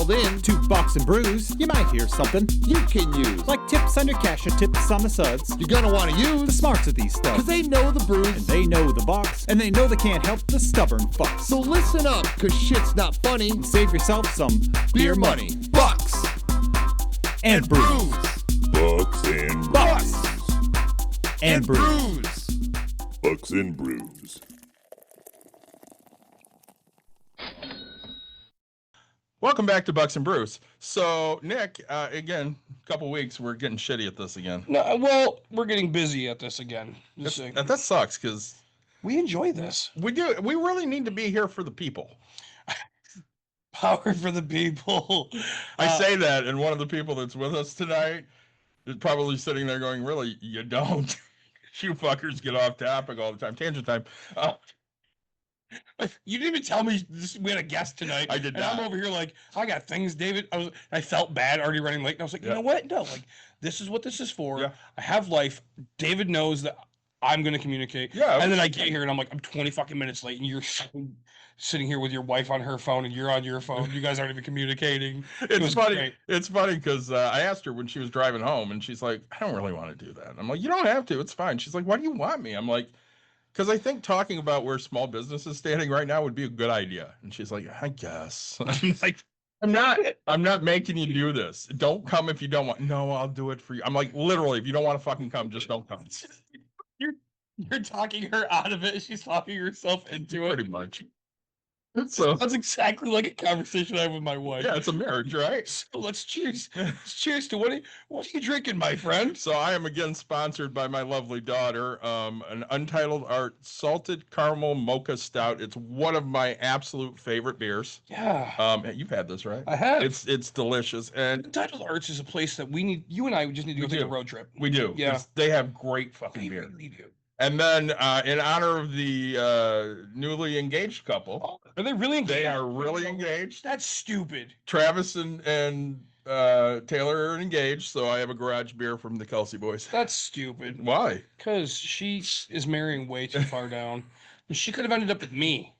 called in to Box and Brews, you might hear something you can use. like tips on your cash and tips on the suds. You're gonna want to The use smarts of these stuff. because they know the brews. And they know the box, and they know they can't help the stubborn fucks. So listen up, because shit's not funny. Save yourself some Beer money. Bucks and brews. Bucks and Bucks brews. and brews. Bucks and brews. Welcome back to Bucks and Brews. So, Nick, again, a couple weeks, we're getting shitty at this again. No, well, we're getting busy at this again. That sucks because We enjoy this. we do. We really need to be here for the people. Power for the people. I say that, and one of the people that's with us tonight is probably sitting there going, "Really, you don't? You fuckers get off topic all the time. Tangent time." You didn't even tell me we had a guest tonight. I did and not. I'm over here like, I got things, David. I felt bad already running late. And I was like, you know what? No, like, this is what this is for. Yeah. I have life. David knows that I'm going to communicate. Yeah. And then I get here and I'm like, I'm 20 fucking minutes late. And you're sitting here with your wife on her phone and you're on your phone. You guys aren't even communicating. It's funny. Great. It's funny because I asked her when she was driving home, and she's like, "I don't really want to do that." I'm like, "You don't have to. It's fine." She's like, "Why do you want me?" I'm like, "Because I think talking about where small business is standing right now would be a good idea." And she's like, "I guess." I'm like, I'm not making you do this. Don't come if you don't want. No, I'll do it for you. I'm like, literally, if you don't want to fucking come, just don't come. You're talking her out of it. She's talking herself into it. Pretty much. So That's exactly like a conversation I have with my wife. yeah, it's a marriage, right? So let's cheers. Let's cheers to what are you drinking, my friend? So I am again sponsored by my lovely daughter, an Untitled Art Salted Caramel Mocha Stout. It's one of my absolute favorite beers. Yeah. You've had this, right? I have. It's delicious, and Entitled Arts is a place that you and I just need to go We take a do. road trip. we do. Yeah. They have great fucking We beer. really do. And then, in honor of the newly engaged couple, Are they really engaged? they are really engaged. That's stupid. Travis and Taylor are engaged, so I have a garage beer from the Kelsey boys. That's stupid. Why? Because she is marrying way too far down. And she could have ended up with me.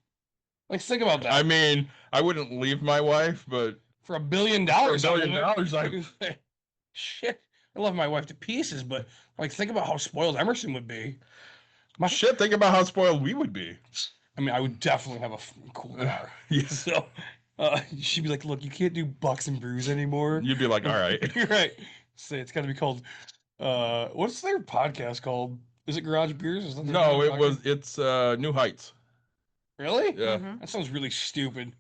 Like, think about that. I mean, I wouldn't leave my wife, but For $1 billion. $1 billion, Shit. I love my wife to pieces, but like, think about how spoiled Emerson would be. shit, think about how spoiled we would be. I mean, I would definitely have a cool car. Yes. So she'd be like, "Look, you can't do Bucks and Brews anymore." You'd be like, all right. You're right. Say it's got to be called. What's their podcast called? Is it Garage Beers? Is that their No, name of the podcast? it's New Heights. Really? Yeah. That sounds really stupid.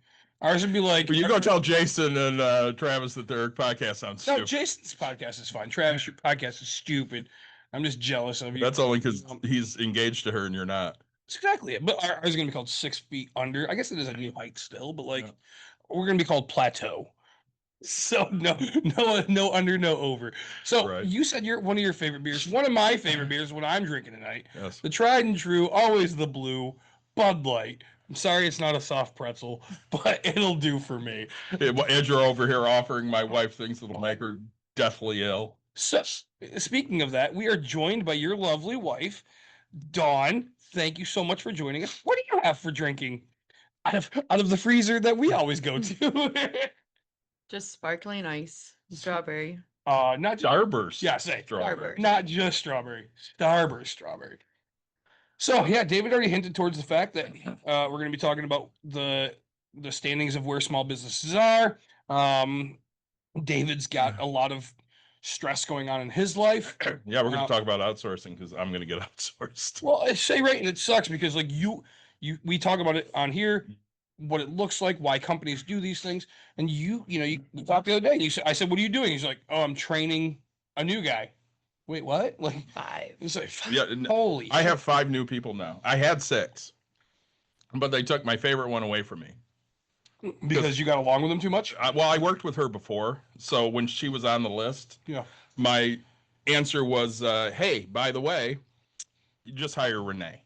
Ours would be like. But you go tell Jason and Travis that their podcast sounds No, stupid. Jason's podcast is fine. Travis, your podcast is stupid. I'm just jealous of you. That's only because he's engaged to her and you're not. That's exactly it. But ours is going to be called 6 Feet Under. I guess it is a new height still, but like we're going to be called Plateau. So no under, no over. So Right. you said one of your favorite beers. One of my favorite beers, what I'm drinking tonight. Yes. The tried and true, always the blue, Bud Light. I'm sorry it's not a soft pretzel, but it'll do for me. As you're over here offering my wife things that'll make her deathly ill. So speaking of that, we are joined by your lovely wife, Dawn. Thank you so much for joining us. What do you have for drinking out of the freezer that we always go to? Just sparkling ice, strawberry. Not just Starburst. yeah, say Strawberry. not just strawberry, Starburst strawberry. So yeah, David already hinted towards the fact that we're going to be talking about the standings of where small businesses are. David's got a lot of stress going on in his life. Yeah, we're going to talk about outsourcing because I'm going to get outsourced. Well, I say right, and it sucks because like we talk about it on here, what it looks like, why companies do these things, and you talked the other day. And I said, "What are you doing?" He's like, "Oh, I'm training a new guy." Wait, what? Like 5. it's like, Yeah, holy! I shit. have 5 new people now. I had 6, but they took my favorite one away from me. Because you got along with him too much. Well, I worked with her before, so when she was on the list, Yeah. my answer was, "Hey, by the way, you just hire Renee."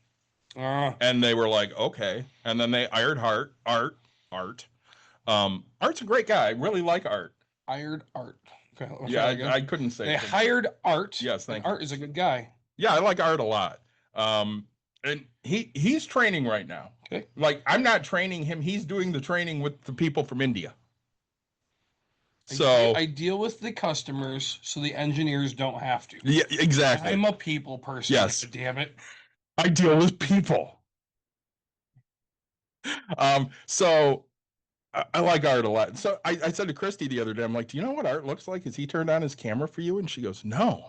And they were like, "Okay." And then they hired Art. Art's a great guy. I really like Art. Hired Art. Okay. Yeah, I couldn't say. They it. hired Art. Yes, thank you. Art is a good guy. Yeah, I like Art a lot. And he's training right now. Okay. Like I'm not training him. He's doing the training with the people from India. So I deal with the customers so the engineers don't have to. yeah, exactly. I'm a people person. Yes. Damn it. I deal with people. So I like Art a lot. So I said to Christy the other day, I'm like, do you know what Art looks like? Has he turned on his camera for you? And she goes, no.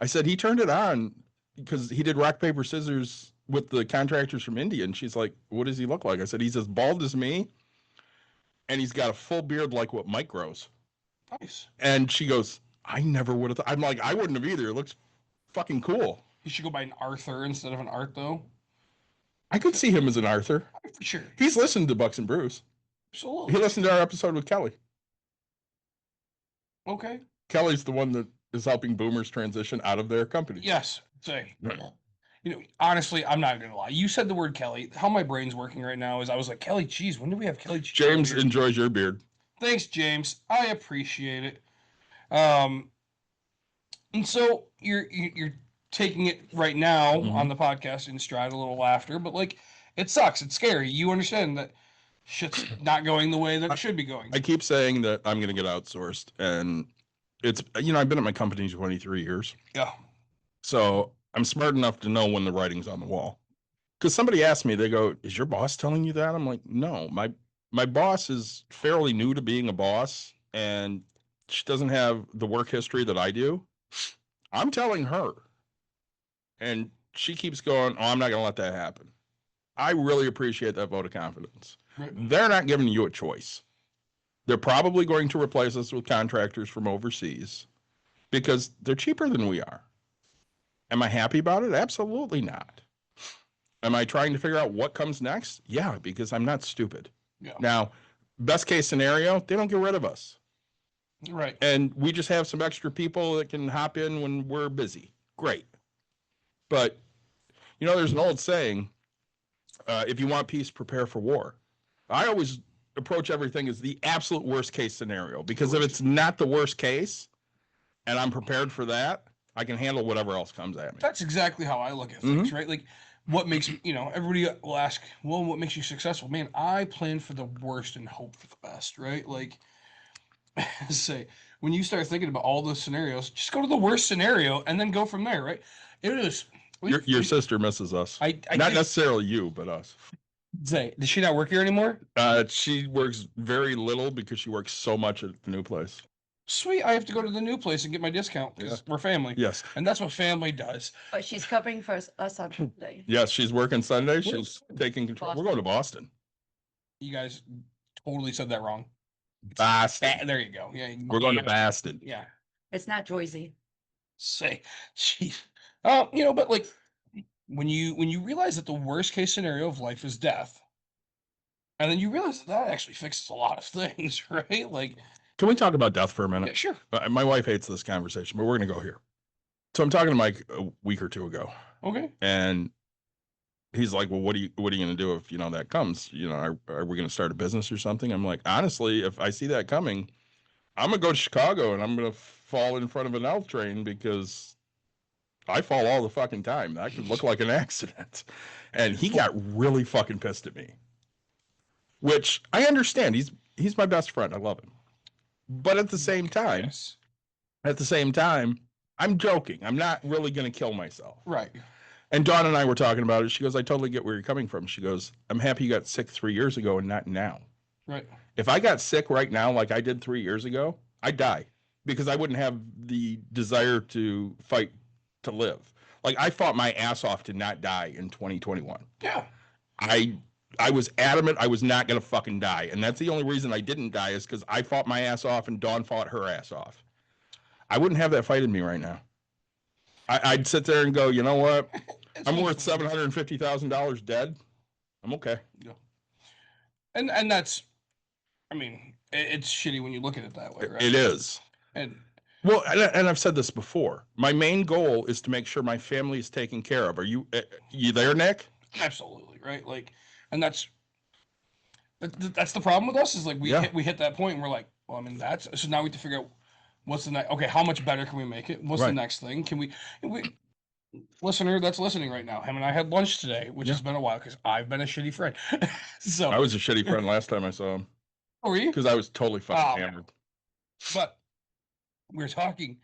I said, he turned it on because he did rock, paper, scissors with the contractors from India. And she's like, what does he look like? I said, he's as bald as me. And he's got a full beard like what Mike grows. Nice. And she goes, I never would have. I'm like, I wouldn't have either. It looks fucking cool. You should go by an Arthur instead of an Art, though. I could see him as an Arthur. For sure. He's listened to Bucks and Brews. Absolutely. He listened to our episode with Kelly. Okay. Kelly's the one that is helping boomers transition out of their company. Yes. Say. You know, honestly, I'm not gonna lie. You said the word Kelly. How my brain's working right now is I was like, Kelly, geez, when do we have Kelly? James enjoys your beard. Thanks, James. I appreciate it. And so you're taking it right now on the podcast in stride, a little laughter, but like it sucks. It's scary. You understand that shit's not going the way that it should be going. I keep saying that I'm going to get outsourced, and it's, you know, I've been at my company 23 years. Yeah. So I'm smart enough to know when the writing's on the wall. Because somebody asked me, they go, is your boss telling you that? I'm like, no, my boss is fairly new to being a boss, and she doesn't have the work history that I do. I'm telling her. And she keeps going, oh, I'm not going to let that happen. I really appreciate that vote of confidence. Right. They're not giving you a choice. They're probably going to replace us with contractors from overseas because they're cheaper than we are. Am I happy about it? Absolutely not. Am I trying to figure out what comes next? Yeah, because I'm not stupid. Yeah. Now, best case scenario, they don't get rid of us. Right. And we just have some extra people that can hop in when we're busy. Great. But, you know, there's an old saying, if you want peace, prepare for war. I always approach everything as the absolute worst case scenario, because if it's not the worst case and I'm prepared for that, I can handle whatever else comes at me. That's exactly how I look at things, right? Like, what makes, you know, everybody will ask, well, what makes you successful? Man, I plan for the worst and hope for the best, right? Like, say, when you start thinking about all those scenarios, just go to the worst scenario and then go from there, right? It is. Your sister misses us. I not necessarily you, but us. Say, does she not work here anymore? She works very little because she works so much at the new place. Sweet, I have to go to the new place and get my discount because we're family. Yes. And that's what family does. But she's covering for us on Sunday. Yes, she's working Sunday. She's taking control. We're going to Boston. You guys totally said that wrong. Boston. There you go. Yeah. We're going to Boston. Yeah. It's not Joyzy. Say, jeez. You know, but like when you realize that the worst case scenario of life is death, and then you realize that actually fixes a lot of things, right? Like, can we talk about death for a minute? yeah, sure. My wife hates this conversation, but we're going to go here. So I'm talking to Mike a week or two ago, Okay. and he's like, well, what are you going to do if, you know, that comes? You know, are we going to start a business or something? I'm like, honestly, if I see that coming, I'm going to go to Chicago and I'm going to fall in front of an L train because I fall all the fucking time. That could look like an accident. And he got really fucking pissed at me, which I understand. He's my best friend. I love him. But at the same time, Yes. I'm joking. I'm not really going to kill myself. Right. And Dawn and I were talking about it. She goes, I totally get where you're coming from. She goes, I'm happy you got sick 3 years ago and not now. Right. If I got sick right now, like I did 3 years ago, I'd die because I wouldn't have the desire to fight to live. Like I fought my ass off to not die in 2021. Yeah. I was adamant I was not going to fucking die. And that's the only reason I didn't die is because I fought my ass off and Dawn fought her ass off. I wouldn't have that fight in me right now. I'd sit there and go, you know what? I'm worth $750,000 dead. I'm okay. Yeah. And that's, I mean, it's shitty when you look at it that way, right? It is. And well, and I've said this before. My main goal is to make sure my family is taken care of. Are you there, Nick? absolutely, right? Like, and that's the problem with us is like we hit that point and we're like, well, I mean, so now we have to figure out what's the next. Okay, how much better can we make it? What's the next thing? Can we listener that's listening right now? Him and I had lunch today, which has been a while because I've been a shitty friend. So I was a shitty friend last time I saw him oh, were you? because I was totally fucking hammered. But we were talking,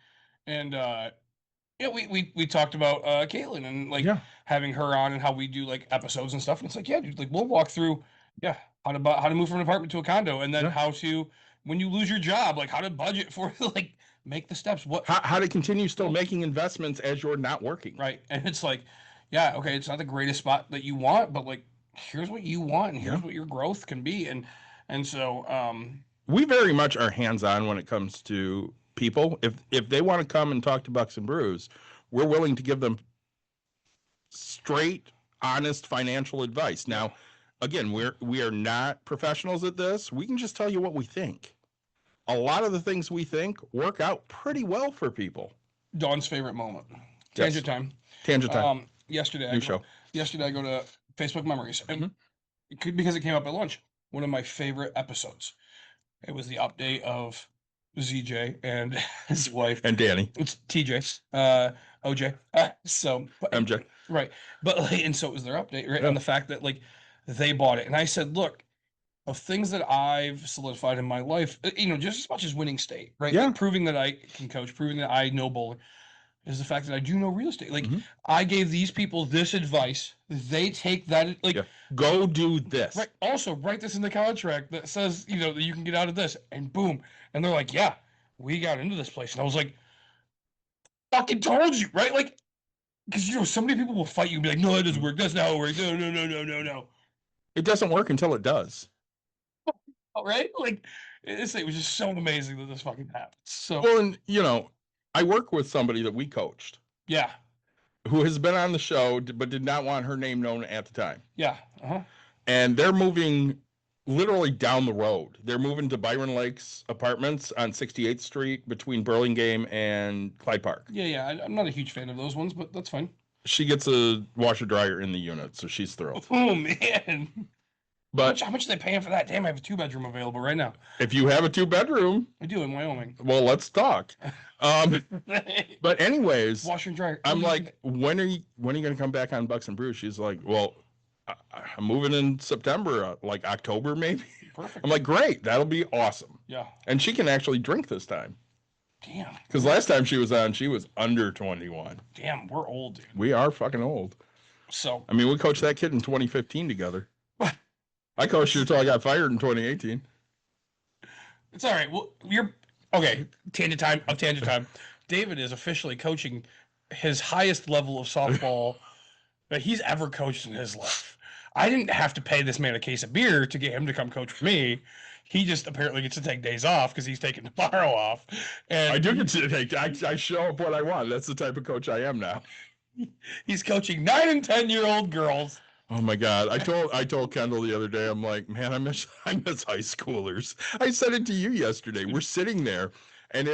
and yeah, we talked about Caitlin and like Yeah. having her on and how we do like episodes and stuff. And it's like, yeah, dude, like we'll walk through, yeah, how to move from an apartment to a condo, and then Yeah. how to when you lose your job, like how to budget for like make the steps. What How to continue still making investments as you're not working. right? And it's like, yeah, okay, it's not the greatest spot that you want, but like here's what you want, and here's Yeah. what your growth can be, and so We very much are hands-on when it comes to people. If they want to come and talk to Bucks and Brews, we're willing to give them straight, honest financial advice. Now, again, we are not professionals at this. We can just tell you what we think. A lot of the things we think work out pretty well for people. Dawn's favorite moment, Yes. tangent time. Tangent time. Yesterday, New show. Yesterday, I go to Facebook Memories, and because it came up at lunch. One of my favorite episodes. It was the update of ZJ and his wife. And Danny. It's TJ, OJ. So MJ. right, but like, and so it was their update, right, on the fact that like they bought it, and I said, look, of things that I've solidified in my life, just as much as winning state, right? Yeah. Like, proving that I can coach, proving that I know bowling, is the fact that I do know real estate. Like I gave these people this advice, they take that like go do this. right. Also, write this in the contract that says that you can get out of this, and boom, and they're like, yeah, we got into this place, and I was like, fucking told you, right? Like, because so many people will fight you and be like, no, that doesn't work. That's not how it works. No. It doesn't work until it does. All right, like it was just so amazing that this fucking happens. So Well, and I work with somebody that we coached yeah, who has been on the show but did not want her name known at the time. yeah, And they're moving literally down the road. They're moving to Byron Lakes Apartments on 68th Street between Burlingame and Clyde Park. yeah. I'm not a huge fan of those ones, but that's fine. She gets a washer dryer in the unit, so she's thrilled. Oh man, But how much are they paying for that? Damn, I have a 2-bedroom available right now. if you have a 2-bedroom, I do in Wyoming. well, let's talk. But anyways, Washer and dryer. I'm like, when are you going to come back on Bucks and Brews? She's like, well, I'm moving in September, like October maybe. Perfect. I'm like, great, that'll be awesome. Yeah. And she can actually drink this time. Damn. Because last time she was on, she was under 21. Damn, we're old, dude. We are fucking old. So I mean, we coached that kid in 2015 together. I coached her until I got fired in 2018. it's all right. Well, you're okay. Tangent time. David is officially coaching his highest level of softball that he's ever coached in his life. I didn't have to pay this man a case of beer to get him to come coach for me. He just apparently gets to take days off because he's taking tomorrow off. And I do get to take. I show up what I want. That's the type of coach I am now. he's coaching 9 and 10-year-old girls. Oh my God. I told Kendall the other day, I'm like, man, I miss high schoolers. I said it to you yesterday. We're sitting there and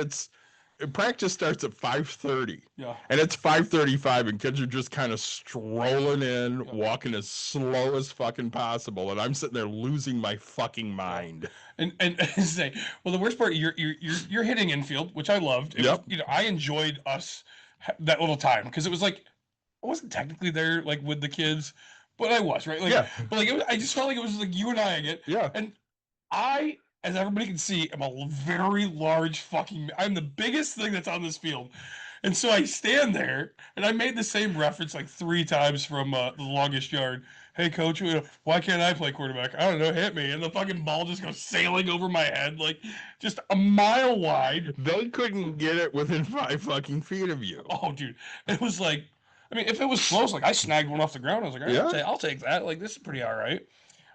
practice starts at 5:30. Yeah. And it's 5:35 and kids are just kind of strolling in, walking as slow as fucking possible. And I'm sitting there losing my fucking mind. And say, well, the worst part, you're hitting infield, which I loved. It Yep. was, I enjoyed us that little time because it was like I wasn't technically there like with the kids, but I was, right? Like, Yeah. But like I just felt like it was like you and I again. Yeah. And I, as everybody can see, am a very large fucking. I'm the biggest thing that's on this field, and so I stand there, and I made the same reference like 3 times from the longest yard. Hey, coach, why can't I play quarterback? I don't know, hit me, and the fucking ball just goes sailing over my head like just a mile wide. They couldn't get it within 5 fucking feet of you. Oh, dude, it was like, I mean, if it was close, like I snagged one off the ground. I was like, all right, Yeah. I'll take that. Like this is pretty all right.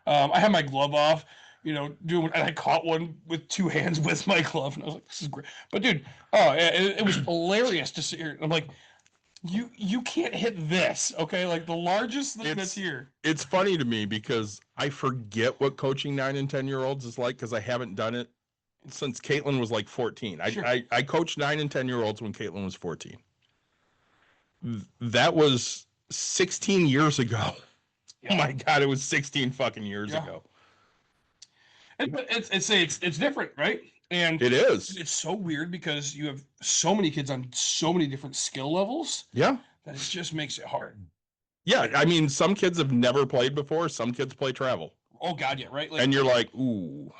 I had my glove off, and I caught one with 2 hands with my glove, and I was like, this is great. But dude, it was hilarious to see here. I'm like, you can't hit this, okay? Like the largest thing that's here. It's funny to me because I forget what coaching 9 and 10-year-olds is like because I haven't done it since Caitlin was like 14. Sure. I coached 9 and 10-year-olds when Caitlin was 14. That was 16 years ago. Oh my God, it was 16 fucking years ago. It's different, right? And It is. it's so weird because you have so many kids on so many different skill levels Yeah. that it just makes it hard. Yeah. I mean, some kids have never played before. Some kids play travel. Oh God, yeah, right. Like, And you're like, ooh,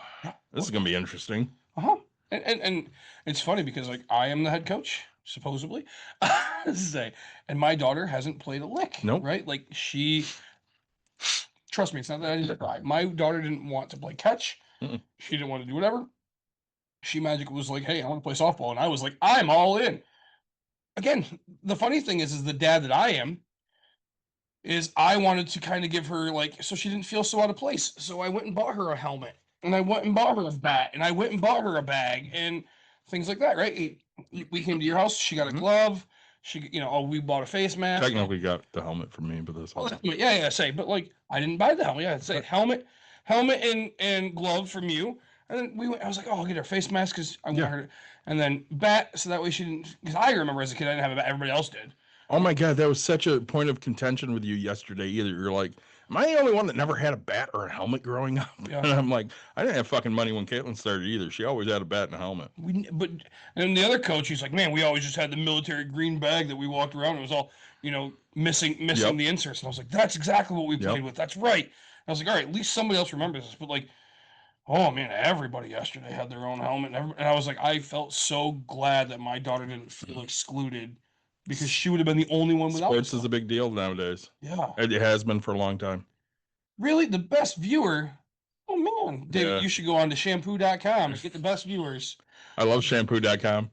this is going to be interesting. uh-huh. And it's funny because like I am the head coach supposedly, say, and my daughter hasn't played a lick. Nope. Right? Like trust me, it's not that I didn't try. My daughter didn't want to play catch. Mm-mm. She didn't want to do whatever. She magic was like, hey, I want to play softball, and I was like, I'm all in. Again, the funny thing is the dad that I am. Is I wanted to kind of give her like so she didn't feel so out of place. So I went and bought her a helmet, and I went and bought her a bat, and I went and bought her a bag, and things like that. Right? We came to your house. She got a glove. She, we bought a face mask. Technically got the helmet from me, but that's all. Yeah, say, but like I didn't buy the helmet. Yeah, say helmet, and glove from you. And then we went. I was like, oh, I'll get her face mask because I want her. And then bat, so that way she didn't. Because I remember as a kid, I didn't have a bat. Everybody else did. Oh my God, that was such a point of contention with you yesterday. Either you're like, am I the only one that never had a bat or a helmet growing up? Yeah. And I'm like, I didn't have fucking money when Caitlin started either. She always had a bat and a helmet. And the other coach, he's like, man, we always just had the military green bag that we walked around. It was all, missing the inserts. And I was like, that's exactly what we played with. That's right. And I was like, all right, at least somebody else remembers this. But like, oh man, everybody yesterday had their own helmet. And I was like, I felt so glad that my daughter didn't feel excluded because she would have been the only one without. Sports is a big deal nowadays. Yeah. It has been for a long time. Really? The best viewer? Oh man, David, Yeah. you should go on to shampoo.com and get the best viewers. I love shampoo.com.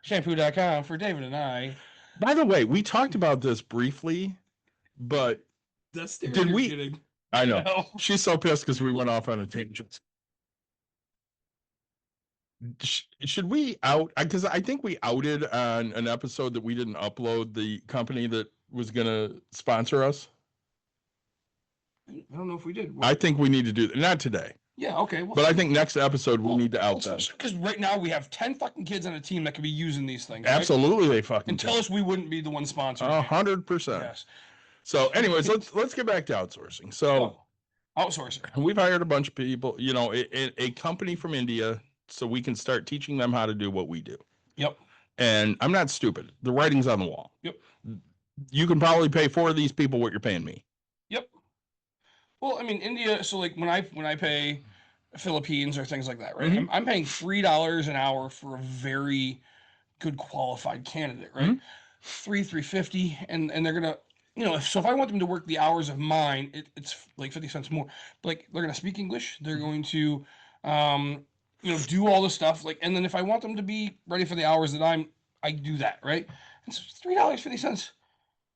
Shampoo.com for David and I. By the way, we talked about this briefly, but did we? I know. She's so pissed because we went off on a tangent. Should we out? Because I think we outed on an episode that we didn't upload the company that was going to sponsor us. I don't know if we did. I think we need to do that. Not today. Yeah, okay. Well, but I think next episode we need to out that. Because right now we have 10 fucking kids on a team that could be using these things. Absolutely, they fucking and tell us we wouldn't be the one sponsoring. 100%. Yes. So, anyways, let's get back to outsourcing. So, outsourcing. We've hired a bunch of people. A company from India, so we can start teaching them how to do what we do. Yep. And I'm not stupid. The writing's on the wall. Yep. You can probably pay 4 of these people what you're paying me. Yep. Well, I mean, India. So like when I pay Philippines or things like that, right? Mm-hmm. I'm paying $3 an hour for a very good qualified candidate, right? Mm-hmm. $3.50, and they're gonna, so if I want them to work the hours of mine, it's like 50 cents more. But like they're gonna speak English, they're going to, do all the stuff like, and then if I want them to be ready for the hours that I do that, right? It's $3.50,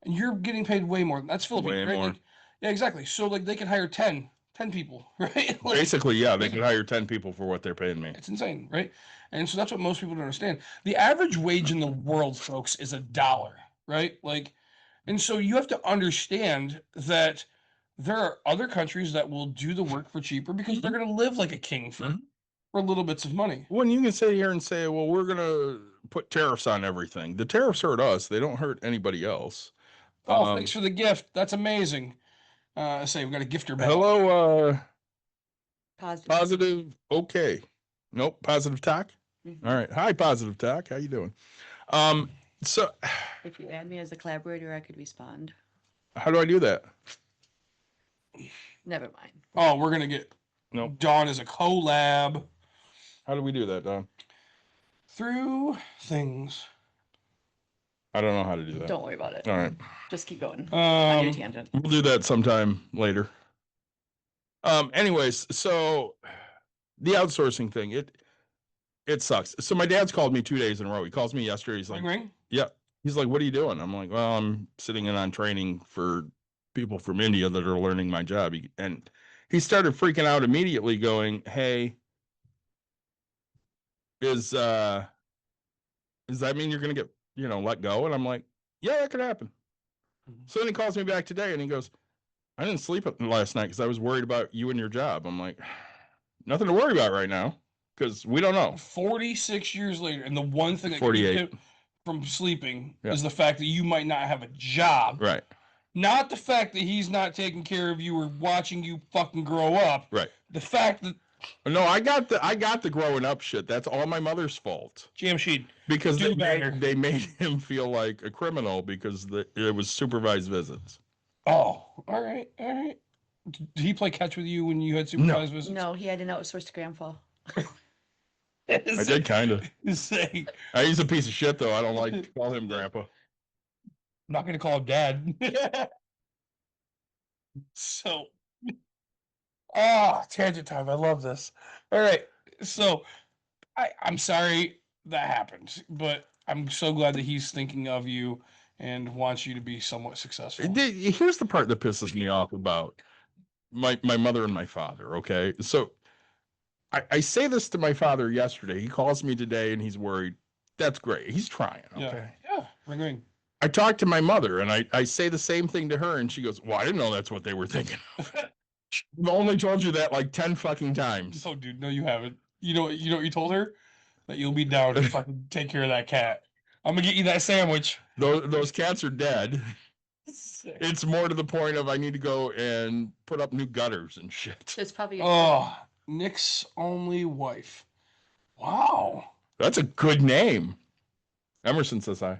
and you're getting paid way more. That's Philippines, way right? more. Like, yeah, exactly. So like they could hire 10 people, right? Like, basically, yeah, they could hire 10 people for what they're paying me. It's insane, right? And so that's what most people don't understand. The average wage in the world, folks, is $1, right? Like, and so you have to understand that there are other countries that will do the work for cheaper because they're going to live like a king for little bits of money. When you can sit here and say, well, we're going to put tariffs on everything. The tariffs hurt us. They don't hurt anybody else. Oh, thanks for the gift. That's amazing. Say we've got a gifter back. Hello, Positive. Okay. Nope. Positive talk. Mm-hmm. All right. Hi, positive talk. How you doing? So If you add me as a collaborator, I could respond. how do I do that? Never mind. Oh, we're going to get Dawn as a collab. How do we do that, Don? Through things. I don't know how to do that. Don't worry about it. All right. Just keep going on your Um, tangent. We'll do that sometime later. Anyways, so the outsourcing thing, it sucks. So my dad's called me 2 days in a row. He calls me yesterday. He's like, ring. yeah. He's like, what are you doing? I'm like, well, I'm sitting in on training for people from India that are learning my job. And he started freaking out immediately going, hey, does that mean you're going to get, let go? And I'm like, yeah, that could happen. So then he calls me back today and he goes, I didn't sleep last night because I was worried about you and your job. I'm like, nothing to worry about right now because we don't know. 46 years later, and the one thing that 48. keeps him from sleeping Yeah. is the fact that you might not have a job. Right. Not the fact that he's not taking care of you or watching you fucking grow up. Right. The fact that No, I got the growing up shit. That's all my mother's fault. Jamshed. Because Do better. they made him feel like a criminal because it was supervised visits. Oh, all right. Did he play catch with you when you had supervised visits? No, he had an outsourced grandpa. I did kind of. Say, He's a piece of shit, though. I don't like to call him grandpa. I'm not gonna call him dad. So, tangent time. I love this. All right. So, I'm sorry that happened, but I'm so glad that he's thinking of you and wants you to be somewhat successful. Here's the part that pisses me off about my mother and my father. Okay, so I say this to my father yesterday. He calls me today and he's worried. That's great. He's trying. Okay. Yeah. Ring ring. I talked to my mother and I say the same thing to her and she goes, "Well, I didn't know that's what they were thinking of." I've only told you that like 10 fucking times. Oh, dude, no, you haven't. You know what you told her? That you'll be down to fucking take care of that cat. I'm gonna get you that sandwich. Those cats are dead. It's more to the point of I need to go and put up new gutters and shit. So it's probably. Oh, Nick's only wife. Wow. That's a good name. Emerson says hi.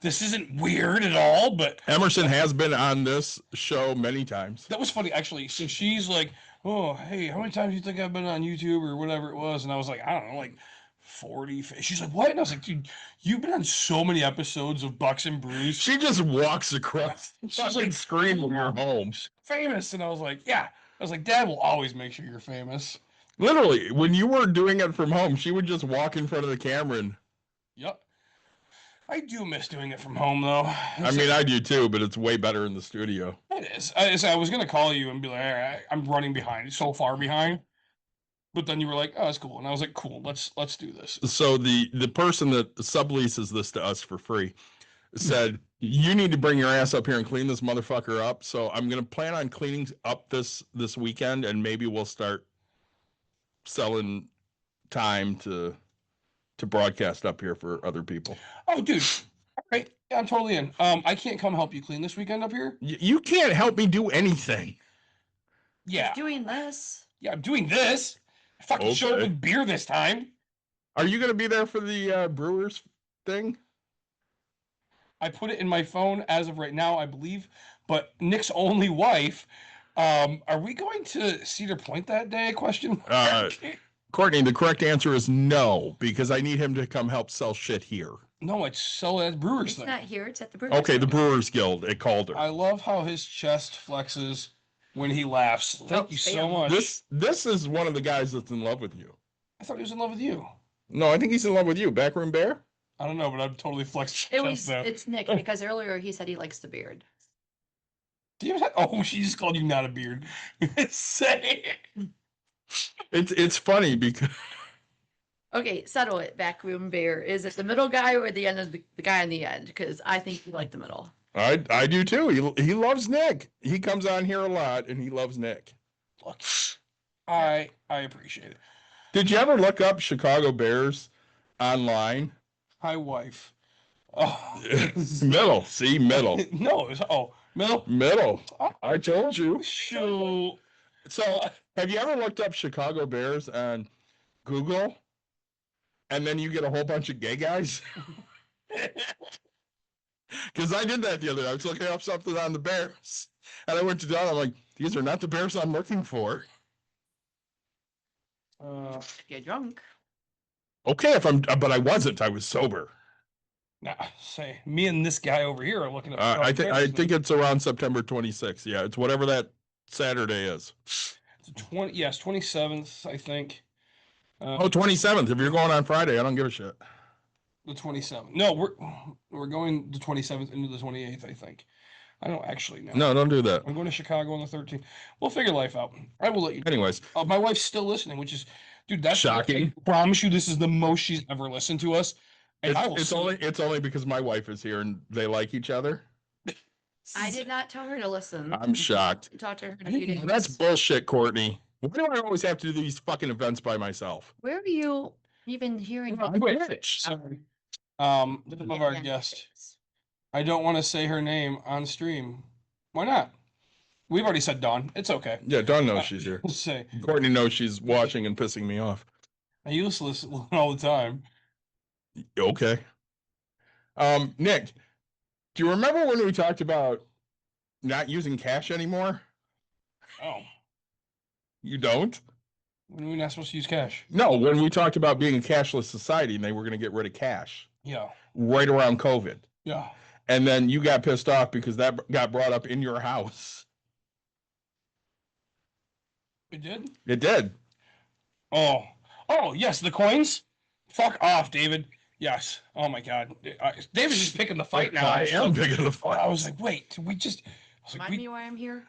This isn't weird at all, but Emerson has been on this show many times. that was funny actually. So she's like, "Oh, hey, how many times do you think I've been on YouTube or whatever it was?" And I was like, "I don't know, like 40." She's like, "What?" And I was like, "Dude, you've been on so many episodes of Bucks and Brews." She just walks across She's like, screen when you're home. famous. And I was like, "Yeah." I was like, "Dad will always make sure you're famous." Literally, when you were doing it from home, she would just walk in front of the camera and Yep. I do miss doing it from home though. I mean, I do too, but it's way better in the studio. It is. I was gonna call you and be like, all right, I'm running behind, so far behind. But then you were like, oh, that's cool. And I was like, cool, let's do this. So the person that subleases this to us for free said, you need to bring your ass up here and clean this motherfucker up. So I'm gonna plan on cleaning up this weekend, and maybe we'll start selling time to broadcast up here for other people. Oh, dude. All right. Yeah, I'm totally in. I can't come help you clean this weekend up here. You can't help me do anything. Yeah. Doing this. Yeah, I'm doing this. I fucking showed up Okay. with beer this time. Are you gonna be there for the Brewers thing? I put it in my phone as of right now, I believe. But Nick's only wife. Are we going to Cedar Point that day? Question mark. Courtney, the correct answer is no, because I need him to come help sell shit here. No, it's so at Brewers It's thing. not here. It's at the brewery. Okay, the Brewers Guild at Calder. I love how his chest flexes when he laughs. Thank you so much. This is one of the guys that's in love with you. I thought he was in love with you. No, I think he's in love with you. Backroom Bear? I don't know, but I'm totally flexed. It's Nick because earlier he said he likes the beard. Do you have, oh, she just called you not a beard. Say it. It's funny because Okay, settle it. Backroom bear. Is it the middle guy or the end of the guy on the end? Because I think you like the middle. I do too. He loves Nick. He comes on here a lot and he loves Nick. Look, I appreciate it. Did you ever look up Chicago Bears online? Hi, wife. Oh, Middle. See, middle. no, it's, middle. Middle. I told you. Shoot. So, have you ever looked up Chicago Bears on Google? And then you get a whole bunch of gay guys? Because I did that the other day. I was looking up something on the Bears. And I went to Don. I'm like, these are not the Bears I'm looking for. Get drunk. Okay, but I wasn't. I was sober. Nah, say me and this guy over here are looking at. I think it's around September 26th. Yeah, it's whatever that Saturday is. It's 27th, I think. 27th. If you're going on Friday, I don't give a shit. The 27th. No, we're going the 27th into the 28th, I think. I don't actually know. No, don't do that. I'm going to Chicago on the 13th. We'll figure life out. I will let you. Anyways, My wife's still listening, which is, dude, that's shocking. I promise you, this is the most she's ever listened to us. And it's only because my wife is here and they like each other. I did not tell her to listen. I'm shocked. Talk to her in a few days. That's bullshit, Courtney. Why do I always have to do these fucking events by myself? Where are you even hearing? I'm rich. Sorry. The name of our guest. I don't want to say her name on stream. Why not? We've already said Dawn. It's okay. Yeah, Dawn knows she's here. We'll say. Courtney knows she's watching and pissing me off. I used to listen all the time. Okay. Nick, do you remember when we talked about not using cash anymore? Oh. You don't? When we're not supposed to use cash. No, when we talked about being a cashless society and they were going to get rid of cash Yeah. right around COVID. Yeah. And then you got pissed off because that got brought up in your house. It did? It did. Oh. Oh, yes, the coins? Fuck off, David. Yes. Oh my God. David's just picking the fight now. I am picking the fight. I was like, wait, did we just. I was like, Remind me why I'm here.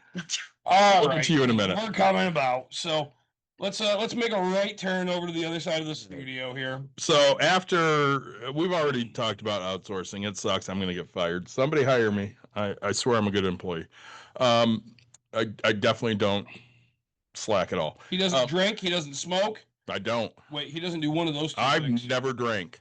All We'll get right. to you in a minute. We're coming about. So let's make a right turn over to the other side of the studio here. So after we've already talked about outsourcing, it sucks. I'm going to get fired. Somebody hire me. I swear I'm a good employee. I definitely don't slack at all. He doesn't drink. He doesn't smoke. I don't. Wait, he doesn't do one of those two I've things. never drank.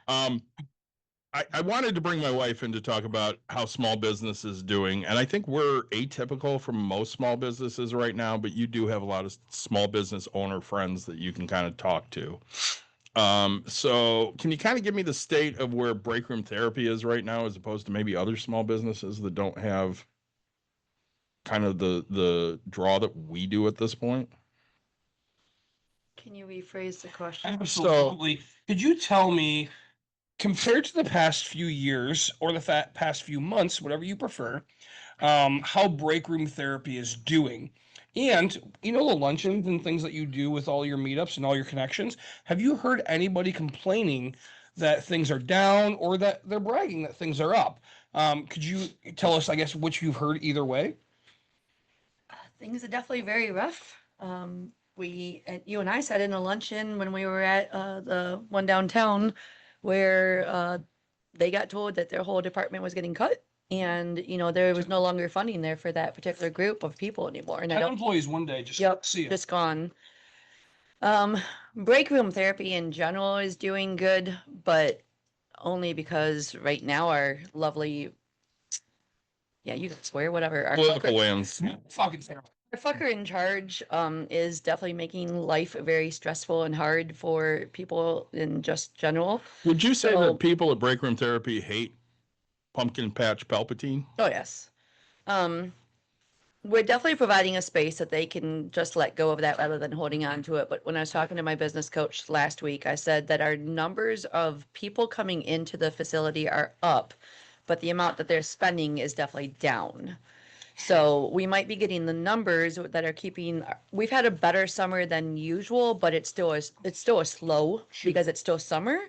I wanted to bring my wife in to talk about how small business is doing, and I think we're atypical from most small businesses right now, but you do have a lot of small business owner friends that you can kind of talk to. So can you kind of give me the state of where break room therapy is right now, as opposed to maybe other small businesses that don't have kind of the draw that we do at this point? Can you rephrase the question? Absolutely. Could you tell me, compared to the past few years or the past few months, whatever you prefer, how break room therapy is doing? And the luncheons and things that you do with all your meetups and all your connections, have you heard anybody complaining that things are down or that they're bragging that things are up? Could you tell us, I guess, what you've heard either way? Things are definitely very rough. You and I sat in a luncheon when we were at the one downtown where they got told that their whole department was getting cut, and there was no longer funding there for that particular group of people anymore. And 10 employees one day, just see it. just gone. Break room therapy in general is doing good, but only because right now our lovely, yeah, you can swear whatever. Our Political lands. Fucking terrible. Our fucker in charge is definitely making life very stressful and hard for people in just general. Would you say So- that people at break room therapy hate Pumpkin Patch Palpatine? Oh, yes. We're definitely providing a space that they can just let go of that rather than holding on to it. But when I was talking to my business coach last week, I said that our numbers of people coming into the facility are up, but the amount that they're spending is definitely down. So we might be getting the numbers that are keeping. We've had a better summer than usual, but it's still a slow because it's still summer.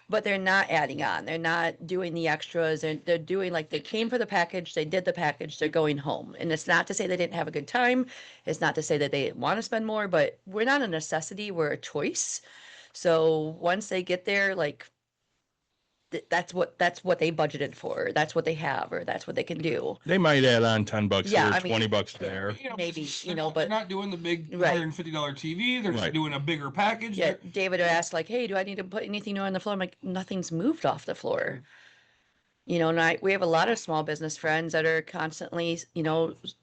But they're not adding on. They're not doing the extras. They're doing, like, they came for the package, they did the package, they're going home. And it's not to say they didn't have a good time. It's not to say that they didn't want to spend more, but we're not a necessity, we're a choice. So once they get there, like, that's what they budgeted for. That's what they have, or that's what they can do. They might add on $10 Yeah, here, I mean- $20 there. Maybe, They're but not doing the big Right. $150 TV. They're just Right. doing a bigger package. yeah, David asked, like, hey, do I need to put anything new on the floor? I'm like, nothing's moved off the floor. And we have a lot of small business friends that are constantly,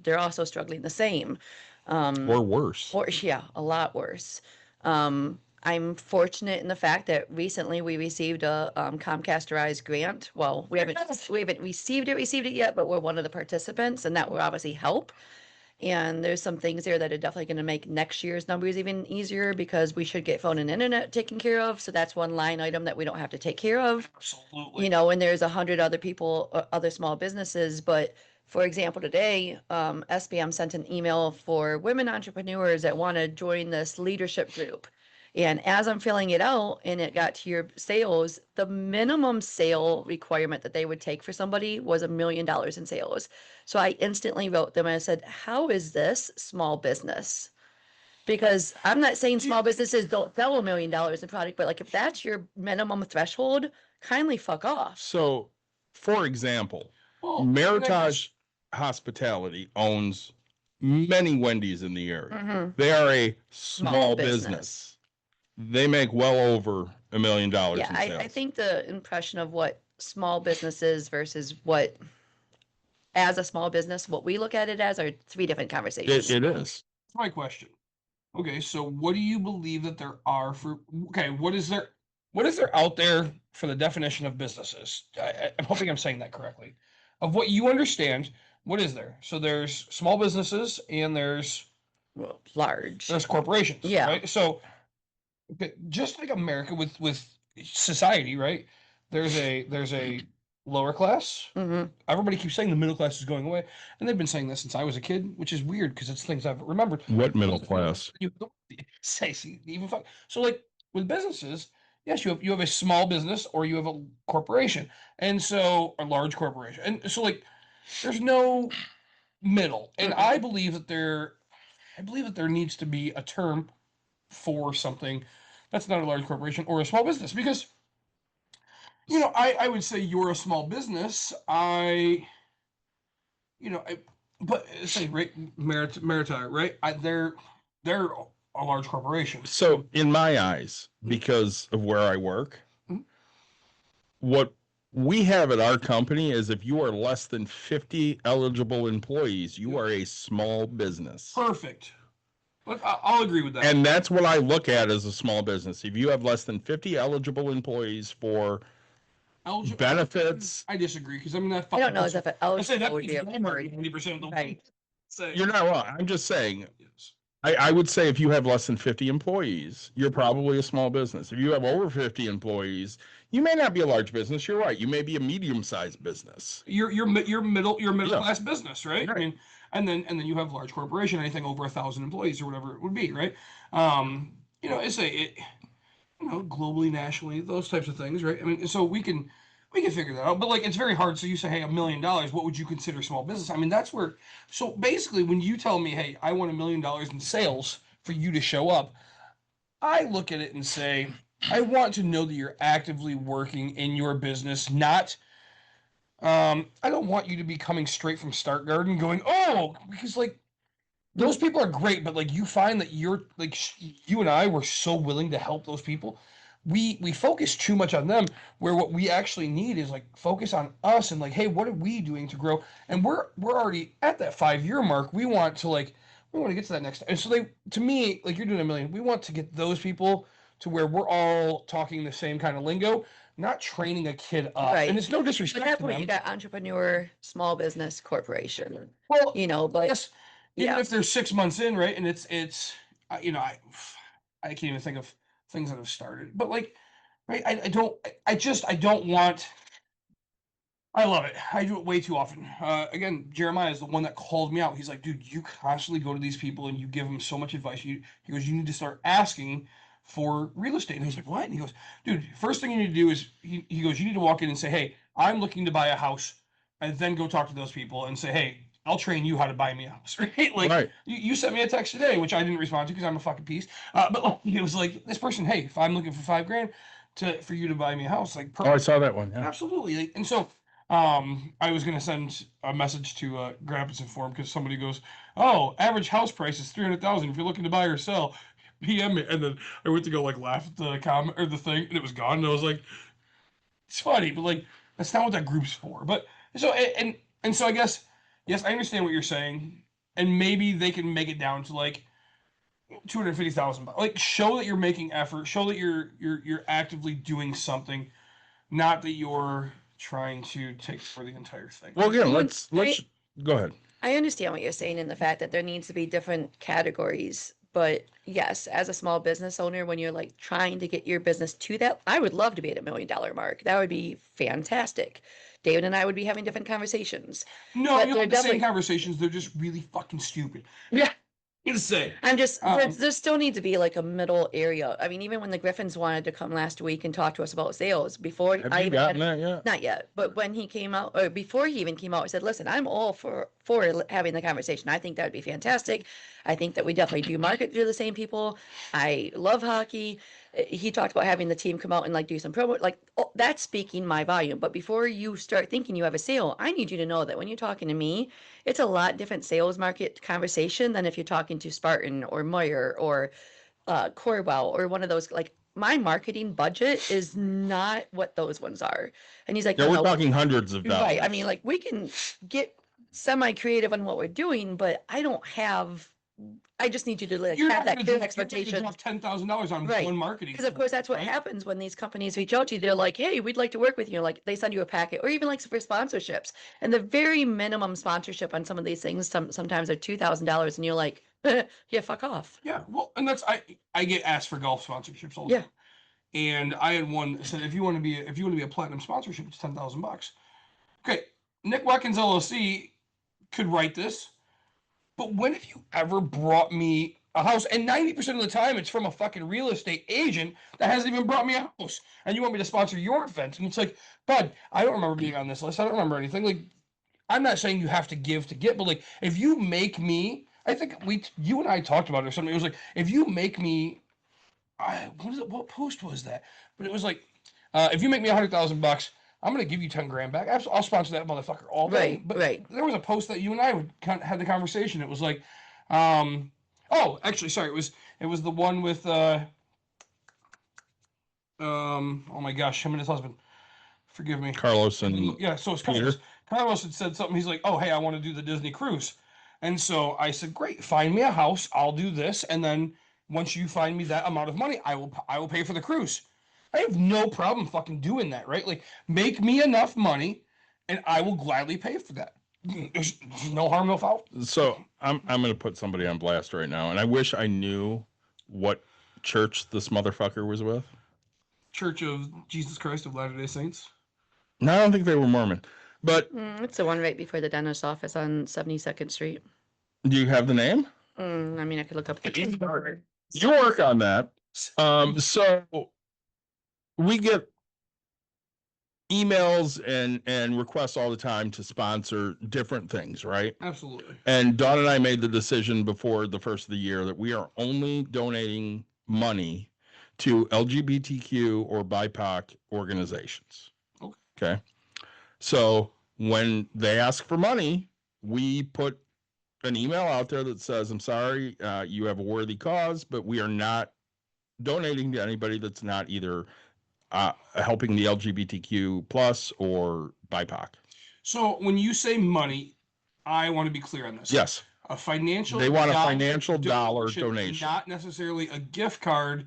they're also struggling the same. Or worse. Or, yeah, a lot worse. I'm fortunate in the fact that recently we received a Comcast Rise grant. Well, we haven't received it yet, but we're one of the participants, and that will obviously help. And there's some things there that are definitely going to make next year's numbers even easier because we should get phone and internet taken care of. So that's one line item that we don't have to take care of. Absolutely. And there's 100 other people, other small businesses. But for example, today, SBM sent an email for women entrepreneurs that want to join this leadership group. And as I'm filling it out and it got to your sales, the minimum sale requirement that they would take for somebody was $1 million in sales. So I instantly wrote them and I said, how is this small business? Because I'm not saying small businesses don't sell $1 million in product, but like if that's your minimum threshold, kindly fuck off. So, for example, Well, Meritage Hospitality owns many Wendy's in the area. Mhm. They are a small Small business. business. They make well over $1 million Yeah, in sales. I think the impression of what small businesses versus what, as a small business, what we look at it as are three different conversations. it is. That's my question. Okay, so what do you believe that there are for? Okay, what is there out there for the definition of businesses? I'm hoping I'm saying that correctly. Of what you understand, what is there? So there's small businesses and there's well, large. There's corporations, Yeah. right? So just like America with society, right? There's a lower class. Hmm. Everybody keeps saying the middle class is going away, and they've been saying this since I was a kid, which is weird because it's things I've remembered. What middle class? You say, see, even fuck. So like with businesses, yes, you have a small business or you have a corporation, and so a large corporation, and so like there's no middle, and I believe that there needs to be a term for something that's not a large corporation or a small business because I would say you're a small business. But say right Maritime, right? They're a large corporation. So, in my eyes, because of where I work, Mhm. what we have at our company is if you are less than 50 eligible employees, you are a small business. Perfect. Look, I'll agree with that. And that's what I look at as a small business. If you have less than 50 eligible employees for benefits, I disagree because I mean that. I don't know as if it I say that eligible would means be a Walmart word. 90% of the Right. say you're not wrong. I'm just saying, yes. I would say if you have less than 50 employees, you're probably a small business. If you have over 50 employees, you may not be a large business. You're right. You may be a medium-sized business. You're middle Yeah. class business, right? I Right. mean, and then you have large corporation, anything over 1,000 employees or whatever it would be, right? It's globally, nationally, those types of things, right? I mean, so we can figure that out. But like, it's very hard. So you say, hey, $1 million, what would you consider small business? I mean, that's where. So basically, when you tell me, hey, I want $1 million in sales for you to show up, I look at it and say, I want to know that you're actively working in your business, not. I don't want you to be coming straight from Start Garden going, oh, because like those people are great, but like you find that you're like you and I were so willing to help those people. We focus too much on them, where what we actually need is like focus on us and like, hey, what are we doing to grow? And we're already at that 5 year mark. We want to get to that next. And so to me, like you're doing $1 million. We want to get those people to where we're all talking the same kind of lingo, not training a kid up. Right. And it's no At disrespect that to point, you them. got entrepreneur, small business, corporation. Well, But yes, even yeah. if they're 6 months in, right? And I can't even think of things that have started, but like, right? I don't want. I love it. I do it way too often. Again, Jeremiah is the one that called me out. He's like, dude, you constantly go to these people and you give them so much advice. He goes, you need to start asking for real estate. And I was like, what? And he goes, dude, first thing you need to do is, he goes, you need to walk in and say, hey, I'm looking to buy a house. And then go talk to those people and say, hey, I'll train you how to buy me a house. Right? Like, Right. you sent me a text today, which I didn't respond to because I'm a fucking piece. But like, it was like, this person, hey, if I'm looking for $5,000 for you to buy me a house, like, Oh, I saw that one. Yeah. absolutely. Like, and so I was gonna send a message to Grappison Forum because somebody goes, "Oh, average house price is 300,000. If you're looking to buy or sell, PM me." And then I went to go like laugh at the comment or the thing, and it was gone. And I was like, "It's funny, but like that's not what that group's for." But so and so I guess yes, I understand what you're saying, and maybe they can make it down to like 250,000. Like show that you're making effort, show that you're actively doing something, not that you're trying to take for the entire thing. Well, again, Well, let's go ahead. I understand what you're saying in the fact that there needs to be different categories. But yes, as a small business owner, when you're like trying to get your business to that, I would love to be at $1 million mark. That would be fantastic. David and I would be having different conversations. No, But you they're have the same definitely- conversations. They're just really fucking stupid. Yeah. I'm gonna say. I'm just, there Um, still needs to be like a middle area. I mean, even when the Griffins wanted to come last week and talk to us about sales before Have I you even gotten had, that yet? not yet, but when he came out or before he even came out, I said, listen, I'm all for having the conversation. I think that would be fantastic. I think that we definitely do market to the same people. I love hockey. He talked about having the team come out and like do some promo, like that's speaking my volume. But before you start thinking you have a sale, I need you to know that when you're talking to me, it's a lot different sales market conversation than if you're talking to Spartan or Moyer or Corwell or one of those. Like my marketing budget is not what those ones are. And he's like, Yeah, no, we're no, talking hundreds of dollars. right. I mean, like we can get semi-creative on what we're doing, but I just need you to like you're have not that gonna clear drop expectation. $10,000 on Right. one marketing. Because of course that's what right? happens when these companies reach out to you. They're like, hey, we'd like to work with you. Like they send you a packet or even like for sponsorships. And the very minimum sponsorship on some of these things, sometimes are $2,000. And you're like, Yeah, fuck off. Yeah, well, and that's I get asked for golf sponsorships all the Yeah. time. And I had one that said if you want to be a platinum sponsorship, it's $10,000. Okay, Nick Watkins LLC could write this, but when have you ever brought me a house? And 90% of the time, it's from a fucking real estate agent that hasn't even brought me a house, and you want me to sponsor your event? And it's like, bud, I don't remember being on this list. I don't remember anything. Like, I'm not saying you have to give to get, but like, if you make me, I think you and I talked about it or something. It was like, if you make me, what post was that? But it was like, if you make me $100,000, I'm gonna give you 10 grand back. I'll sponsor that motherfucker all day. Right, But right. there was a post that you and I had the conversation. It was like, actually, sorry, it was the one with oh my gosh, him and his husband. Forgive me. Carlos and Yeah, so it's Peter. Carlos had said something. He's like, oh, hey, I want to do the Disney cruise. And so I said, great, find me a house. I'll do this. And then once you find me that amount of money, I will pay for the cruise. I have no problem fucking doing that, right? Like, make me enough money and I will gladly pay for that. There's no harm, no foul. So I'm gonna put somebody on blast right now, and I wish I knew what church this motherfucker was with. Church of Jesus Christ of Latter-day Saints. No, I don't think they were Mormon. But It's the one right before the dentist's office on 72nd Street. do you have the name? I mean, I could look up. You work on that. So we get emails and requests all the time to sponsor different things, right? Absolutely. And Dawn and I made the decision before the first of the year that we are only donating money to LGBTQ or BIPOC organizations. Okay. So when they ask for money, we put an email out there that says, I'm sorry, you have a worthy cause, but we are not donating to anybody that's not either helping the LGBTQ plus or BIPOC. So when you say money, I want to be clear on this. Yes. A financial They want a financial dollar donation. Not necessarily a gift card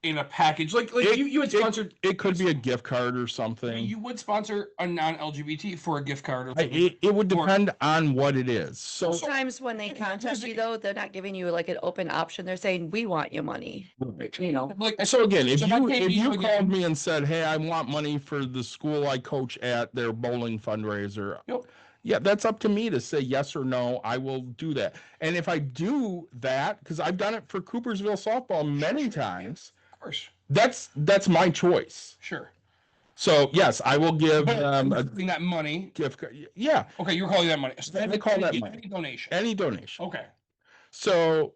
in a package. Like you had sponsored. It could be a gift card or something. You would sponsor a non-LGBT for a gift card or something. It would depend on what it is. So Sometimes when they contact you, though, they're not giving you like an open option. They're saying, we want your money. You know, Like, so again, if So that can't you be you called again. me and said, hey, I want money for the school I coach at their bowling fundraiser. Yep. Yeah, that's up to me to say yes or no. I will do that. And if I do that, because I've done it for Coopersville softball many times, of course, that's my choice. sure. So yes, I will give But a that money. gift card. Yeah, Okay, you're calling that money. So I call that money. Any donation. any donation. Okay. So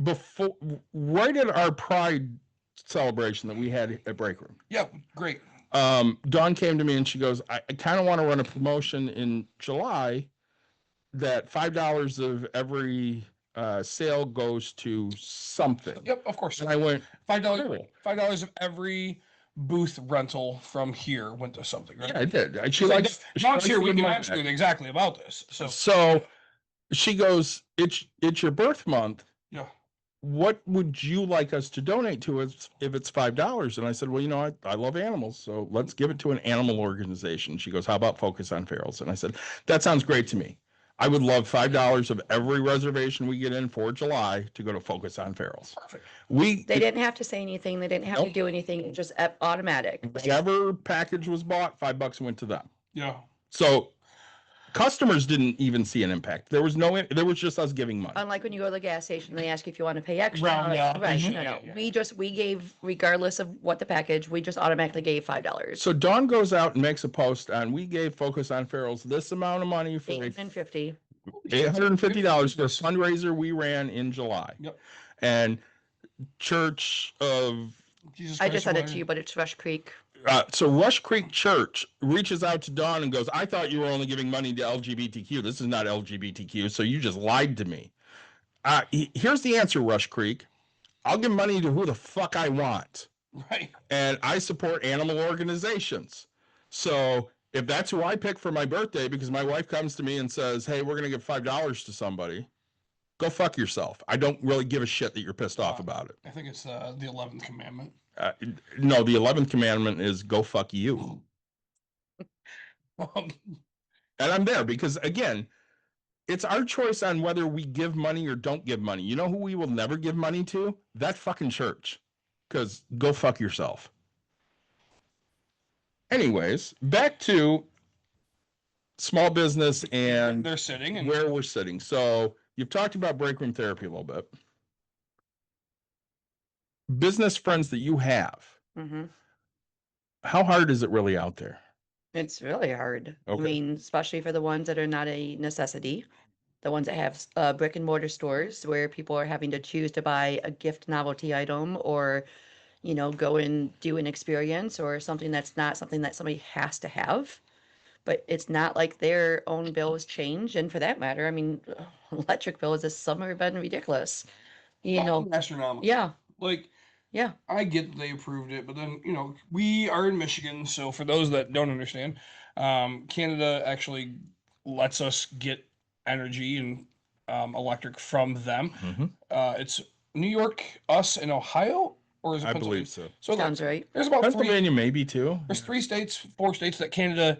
before, right at our Pride celebration that we had at Break Room, Yeah, great. Dawn came to me and she goes, I kind of want to run a promotion in July that $5 of every sale goes to something. Yep, of course. And I went, $5. $5 of every booth rental from here went to something, right? yeah, I did. She Like, likes. Dawn's she here. likes We the can money. ask her exactly about this. So she goes, it's your birth month. Yeah. What would you like us to donate to if it's $5? And I said, well, I love animals, so let's give it to an animal organization. She goes, how about Focus on Ferals? And I said, that sounds great to me. I would love $5 of every reservation we get in for July to go to Focus on Ferals. Perfect. they didn't have to say anything. They didn't have to Nope. do anything. It just automatic. Whichever package was bought, $5 went to them. Yeah. So customers didn't even see an impact. There was just us giving money. Unlike when you go to the gas station, they ask you if you want to pay extra. Round up. Right, Mhm. no. Yeah. We gave, regardless of what the package, we just automatically gave $5. So Dawn goes out and makes a post on, we gave Focus on Ferals this amount of money for $850. $850 for a fundraiser we ran in July. Yep. And Church of Jesus I Christ just sent it Almighty. to you, but it's Rush Creek. so Rush Creek Church reaches out to Dawn and goes, I thought you were only giving money to LGBTQ. This is not LGBTQ, so you just lied to me. Here's the answer, Rush Creek. I'll give money to who the fuck I want. Right. And I support animal organizations. So if that's who I pick for my birthday, because my wife comes to me and says, hey, we're going to give $5 to somebody, go fuck yourself. I don't really give a shit that you're pissed off about it. I think it's the 11th commandment. No, the 11th commandment is go fuck you. And I'm there because, again, it's our choice on whether we give money or don't give money. You know who we will never give money to? That fucking church. Because go fuck yourself. Anyways, back to small business and They're sitting and where we're sitting. So you've talked about break room therapy a little bit. Business friends that you have, Hmm. how hard is it really out there? It's really hard. I Okay. mean, especially for the ones that are not a necessity, the ones that have brick and mortar stores where people are having to choose to buy a gift novelty item or, go and do an experience or something that's not something that somebody has to have. But it's not like their own bills change. And for that matter, I mean, electric bills this summer have been ridiculous. astronomical. Yeah, Like, yeah. I get that they approved it, but then, we are in Michigan. So for those that don't understand, Canada actually lets us get energy and electric from them. Mm-hmm. It's New York, us, and Ohio, or is it I Pennsylvania? believe so. So Sounds right. there's about Pennsylvania, maybe too. there's 4 states that Canada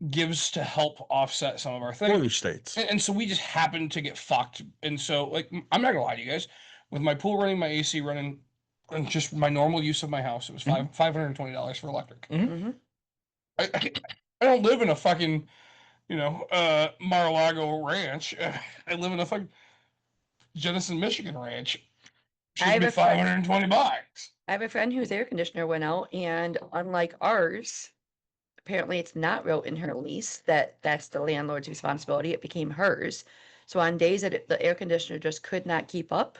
gives to help offset some of our things. 4 states. And so we just happen to get fucked. And so, like, I'm not gonna lie to you guys, with my pool running, my AC running, and just my normal use of my house, it was $520 for electric. Hmm. I don't live in a fucking, Mar-a-Lago ranch. I live in a fucking Jenison, Michigan ranch. I Should have be a friend- $520. I have a friend whose air conditioner went out, and unlike ours, apparently it's not wrote in her lease that that's the landlord's responsibility. It became hers. So on days that the air conditioner just could not keep up,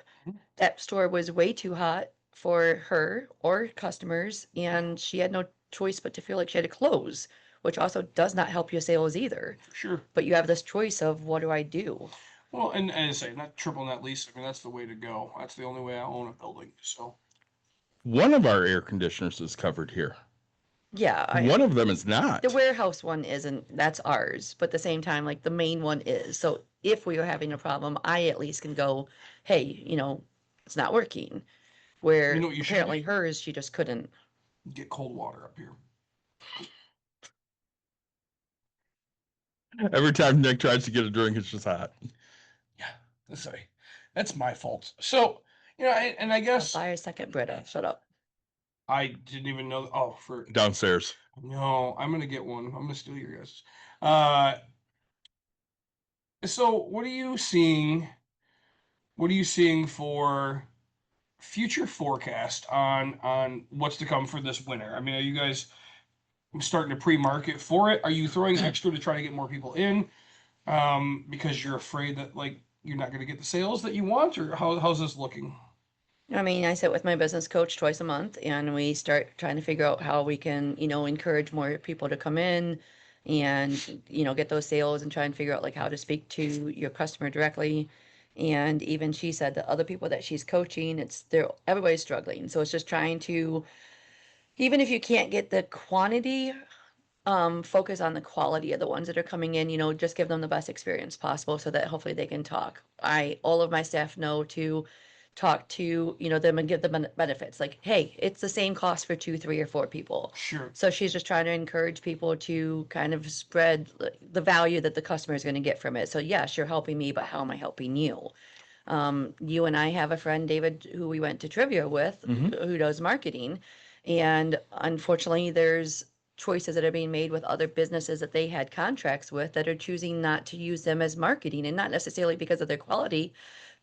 that store was way too hot for her or customers, and she had no choice but to feel like she had to close, which also does not help your sales either. For sure. But you have this choice of what do I do? Well, and as I say, not triple net lease. I mean, that's the way to go. That's the only way I own a building. So One of our air conditioners is covered here. Yeah, One of them is not. the warehouse one isn't, that's ours, but at the same time, like the main one is. So if we are having a problem, I at least can go, hey, it's not working. Where You know what you should apparently do? hers, she just couldn't. get cold water up here. Every time Nick tries to get a drink, it's just hot. Yeah, sorry, that's my fault. So and I I'll guess buy a second Brita. Shut up. I didn't even know. Oh, for Downstairs. no, I'm gonna get one. I'm gonna steal your guys'. Uh, so what are you seeing? What are you seeing for future forecast on what's to come for this winter? I mean, are you guys starting to pre-market for it? Are you throwing extra to try to get more people in? Because you're afraid that like you're not going to get the sales that you want, or how's this looking? I mean, I sit with my business coach twice a month and we start trying to figure out how we can, encourage more people to come in and, get those sales and try and figure out like how to speak to your customer directly. And even she said that other people that she's coaching, everybody's struggling. So it's just trying to, even if you can't get the quantity, focus on the quality of the ones that are coming in, just give them the best experience possible so that hopefully they can talk. All of my staff know to talk to, them and give them benefits. Like, hey, it's the same cost for 2, 3, or 4 people. Sure. So she's just trying to encourage people to kind of spread the value that the customer is going to get from it. So yes, you're helping me, but how am I helping you? You and I have a friend, David, who we went to trivia with, who does marketing. And unfortunately, there's choices that are being made with other businesses that they had contracts with that are choosing not to use them as marketing, and not necessarily because of their quality,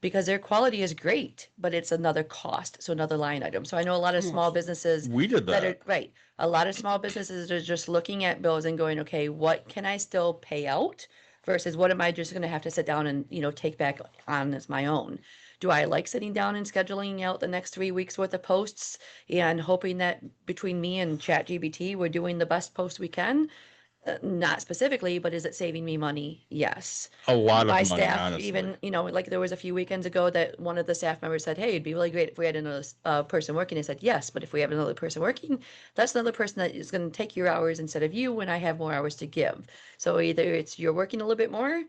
because their quality is great, but it's another cost. So another line item. So I know a lot of small businesses We did that are that. right. A lot of small businesses are just looking at bills and going, okay, what can I still pay out versus what am I just going to have to sit down and, take back on as my own? Do I like sitting down and scheduling out the next 3 weeks worth of posts and hoping that between me and ChatGPT, we're doing the best post we can? Not specifically, but is it saving me money? Yes. A lot of My money, staff, honestly. even, like there was a few weekends ago that one of the staff members said, hey, it'd be really great if we had another person working. I said, yes, but if we have another person working, that's another person that is going to take your hours instead of you when I have more hours to give. So either it's you're working a little bit more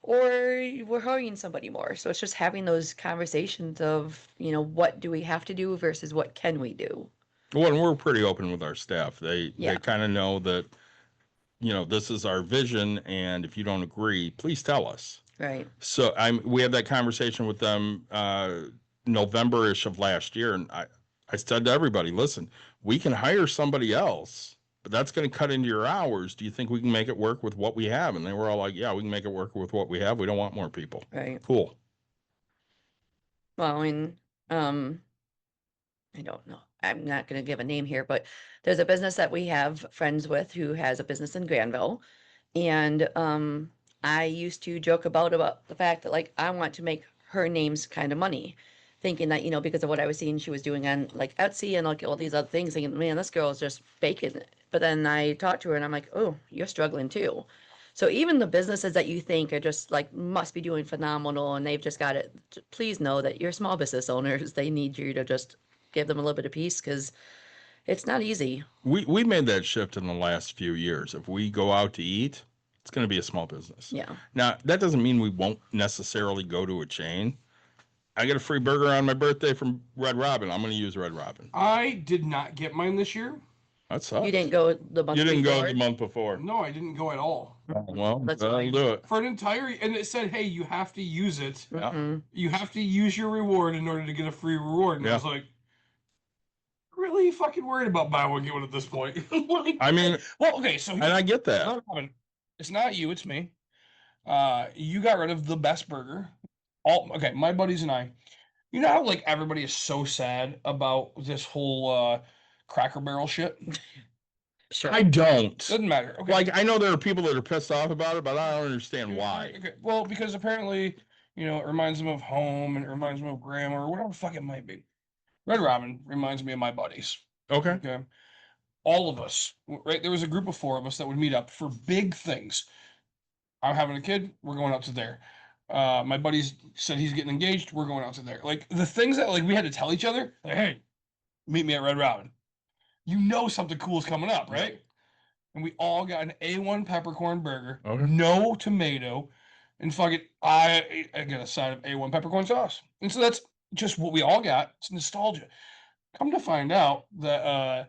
or we're hiring somebody more. So it's just having those conversations of, what do we have to do versus what can we do? Well, and we're pretty open with our staff. They Yeah. kind of know that, this is our vision, and if you don't agree, please tell us. Right. So we had that conversation with them November-ish of last year, and I said to everybody, listen, we can hire somebody else, but that's going to cut into your hours. Do you think we can make it work with what we have? And they were all like, yeah, we can make it work with what we have. We don't want more people. Right. Cool. Well, I don't know. I'm not going to give a name here, but there's a business that we have friends with who has a business in Granville. And I used to joke about the fact that like I want to make her name's kind of money, thinking that, because of what I was seeing she was doing on like Etsy and like all these other things, thinking, man, this girl is just faking it. But then I talked to her and I'm like, oh, you're struggling too. So even the businesses that you think are just like must be doing phenomenal and they've just got it, please know that your small business owners, they need you to just give them a little bit of peace because it's not easy. We made that shift in the last few years. If we go out to eat, it's going to be a small business. Yeah. Now, that doesn't mean we won't necessarily go to a chain. I get a free burger on my birthday from Red Robin. I'm going to use Red Robin. I did not get mine this year. That sucks. You didn't go the month You didn't go before? the month before. No, I didn't go at all. Well, That's that'll fine. do it. For an entire, and it said, hey, you have to use it. Yeah. Mhm. You have to use your reward in order to get a free reward. And I Yeah. was like, really fucking worried about buy one, get one at this point. Like, I mean, well, okay, so and I get that. no, Robin, it's not you, it's me. You got rid of the best burger. Okay, my buddies and I. You know how like everybody is so sad about this whole Cracker Barrel shit? Sure. I don't. Doesn't matter. Okay. Like, I know there are people that are pissed off about it, but I don't understand why. Okay. Well, because apparently, it reminds them of home and it reminds them of grandma or whatever the fuck it might be. Red Robin reminds me of my buddies. Okay. Okay. All of us, right? There was a group of 4 of us that would meet up for big things. I'm having a kid, we're going out to there. My buddies said he's getting engaged, we're going out to there. Like the things that like we had to tell each other, like, hey, meet me at Red Robin. You know something cool is coming up, right? And we all got an A1 peppercorn burger, Okay. no tomato, and fucking I got a side of A1 peppercorn sauce. And so that's just what we all got. It's nostalgia. Come to find out that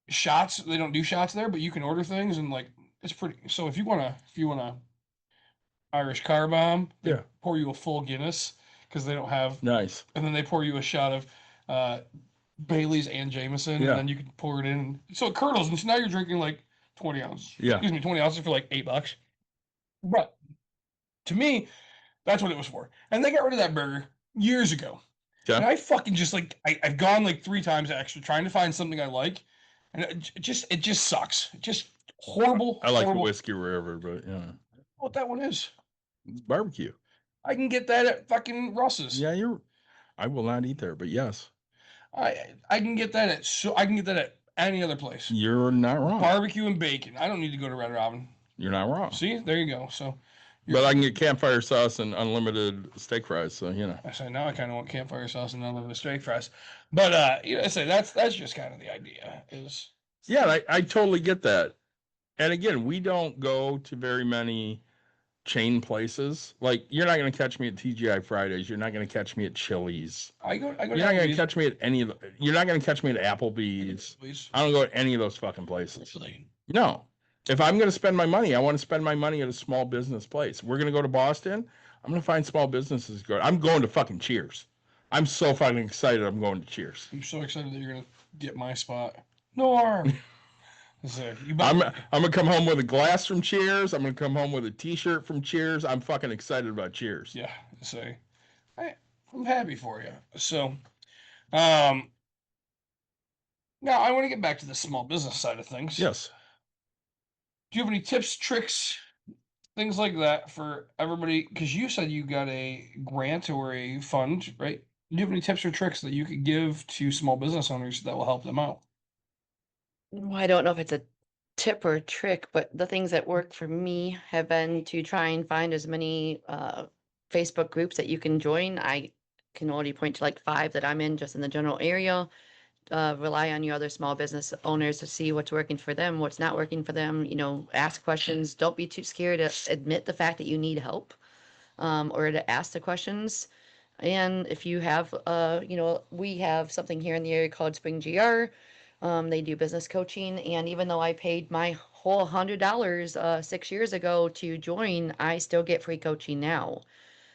shots, they don't do shots there, but you can order things and like it's pretty. So if you wanna Irish car bomb, they Yeah. pour you a full Guinness because they don't have, Nice. and then they pour you a shot of Bailey's and Jameson, Yeah. and then you can pour it in. So it curdles, and so now you're drinking like 20 ounces. Yeah. Excuse me, 20 ounces for like $8. But to me, that's what it was for. And they got rid of that burger years ago. Okay. And I fucking just like I've gone like 3 times extra trying to find something I like, and it just sucks. It just horrible. I like the horrible. Whiskey River, but What that one is? it's barbecue. I can get that at fucking Russ's. Yeah, I will not eat there, but yes, I can get that at any other place. you're not wrong. Barbecue and bacon. I don't need to go to Red Robin. You're not wrong. See, there you go. So, But I can get campfire sauce and unlimited steak fries, so I say now I kind of want campfire sauce and unlimited steak fries. But I say that's just kind of the idea. Is Yeah, I totally get that. And again, we don't go to very many chain places. Like, you're not going to catch me at TGI Fridays. You're not going to catch me at Chili's. I go. You're not down going to to catch me at any of the, you're not going to catch me at Applebee's. Please. I don't go to any of those fucking places. No. If I'm going to spend my money, I want to spend my money at a small business place. We're going to go to Boston. I'm going to find small businesses. I'm going to fucking Cheers. I'm so fucking excited I'm going to Cheers. I'm so excited that you're gonna get my spot. Norm. So, I'm gonna come home with a glass from Cheers. I'm gonna come home with a T-shirt from Cheers. I'm fucking excited about Cheers. yeah. So I'm happy for you. So, now I want to get back to the small business side of things. Yes. Do you have any tips, tricks, things like that for everybody? Because you said you got a grant or a fund, right? Do you have any tips or tricks that you could give to small business owners that will help them out? Well, I don't know if it's a tip or a trick, but the things that work for me have been to try and find as many Facebook groups that you can join. I can only point to like 5 that I'm in just in the general area. Rely on your other small business owners to see what's working for them, what's not working for them. Ask questions. Don't be too scared to admit the fact that you need help, or to ask the questions. And if you have, we have something here in the area called Spring GR. They do business coaching, and even though I paid my whole $100 6 years ago to join, I still get free coaching now.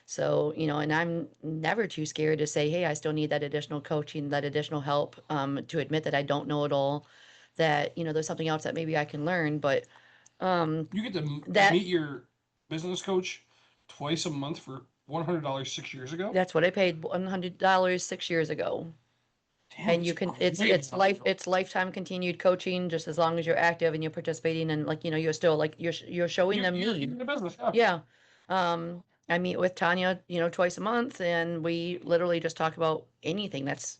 So, and I'm never too scared to say, hey, I still need that additional coaching, that additional help, to admit that I don't know it all, that, there's something else that maybe I can learn. But You get to that meet your business coach twice a month for $100 6 years ago. that's what I paid $100 6 years ago. Damn, And you it's can, great. it's lifetime continued coaching, just as long as you're active and you're participating, and like, you're still like, you're showing them You're need. in the business. Yeah. Yeah. I meet with Tanya, twice a month, and we literally just talk about anything that's,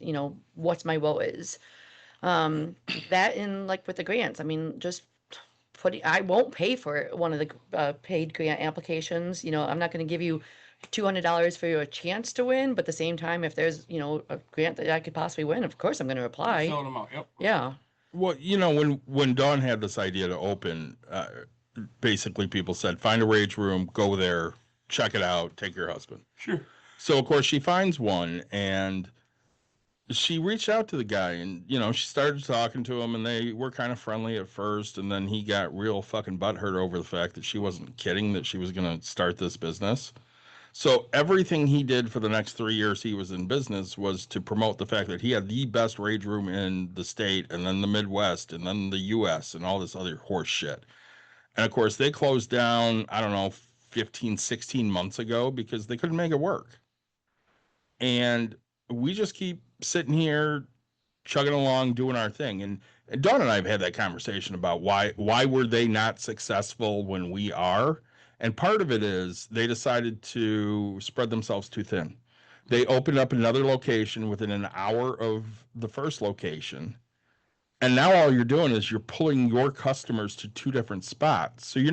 what's my woe is. That and like with the grants, I mean, just I won't pay for one of the paid grant applications. I'm not going to give you $200 for your chance to win, but at the same time, if there's, a grant that I could possibly win, of course I'm going to apply. Filling them out. Yep. Yeah. Well, when Dawn had this idea to open, basically people said, find a rage room, go there, check it out, take your husband. Sure. So of course she finds one, and she reached out to the guy, and she started talking to him, and they were kind of friendly at first, and then he got real fucking butthurt over the fact that she wasn't kidding that she was going to start this business. So everything he did for the next 3 years he was in business was to promote the fact that he had the best rage room in the state, and then the Midwest, and then the US, and all this other horse shit. And of course they closed down, I don't know, 15, 16 months ago because they couldn't make it work. And we just keep sitting here chugging along, doing our thing. And Dawn and I have had that conversation about why were they not successful when we are? And part of it is they decided to spread themselves too thin. They opened up another location within an hour of the first location. And now all you're doing is you're pulling your customers to two different spots. So you're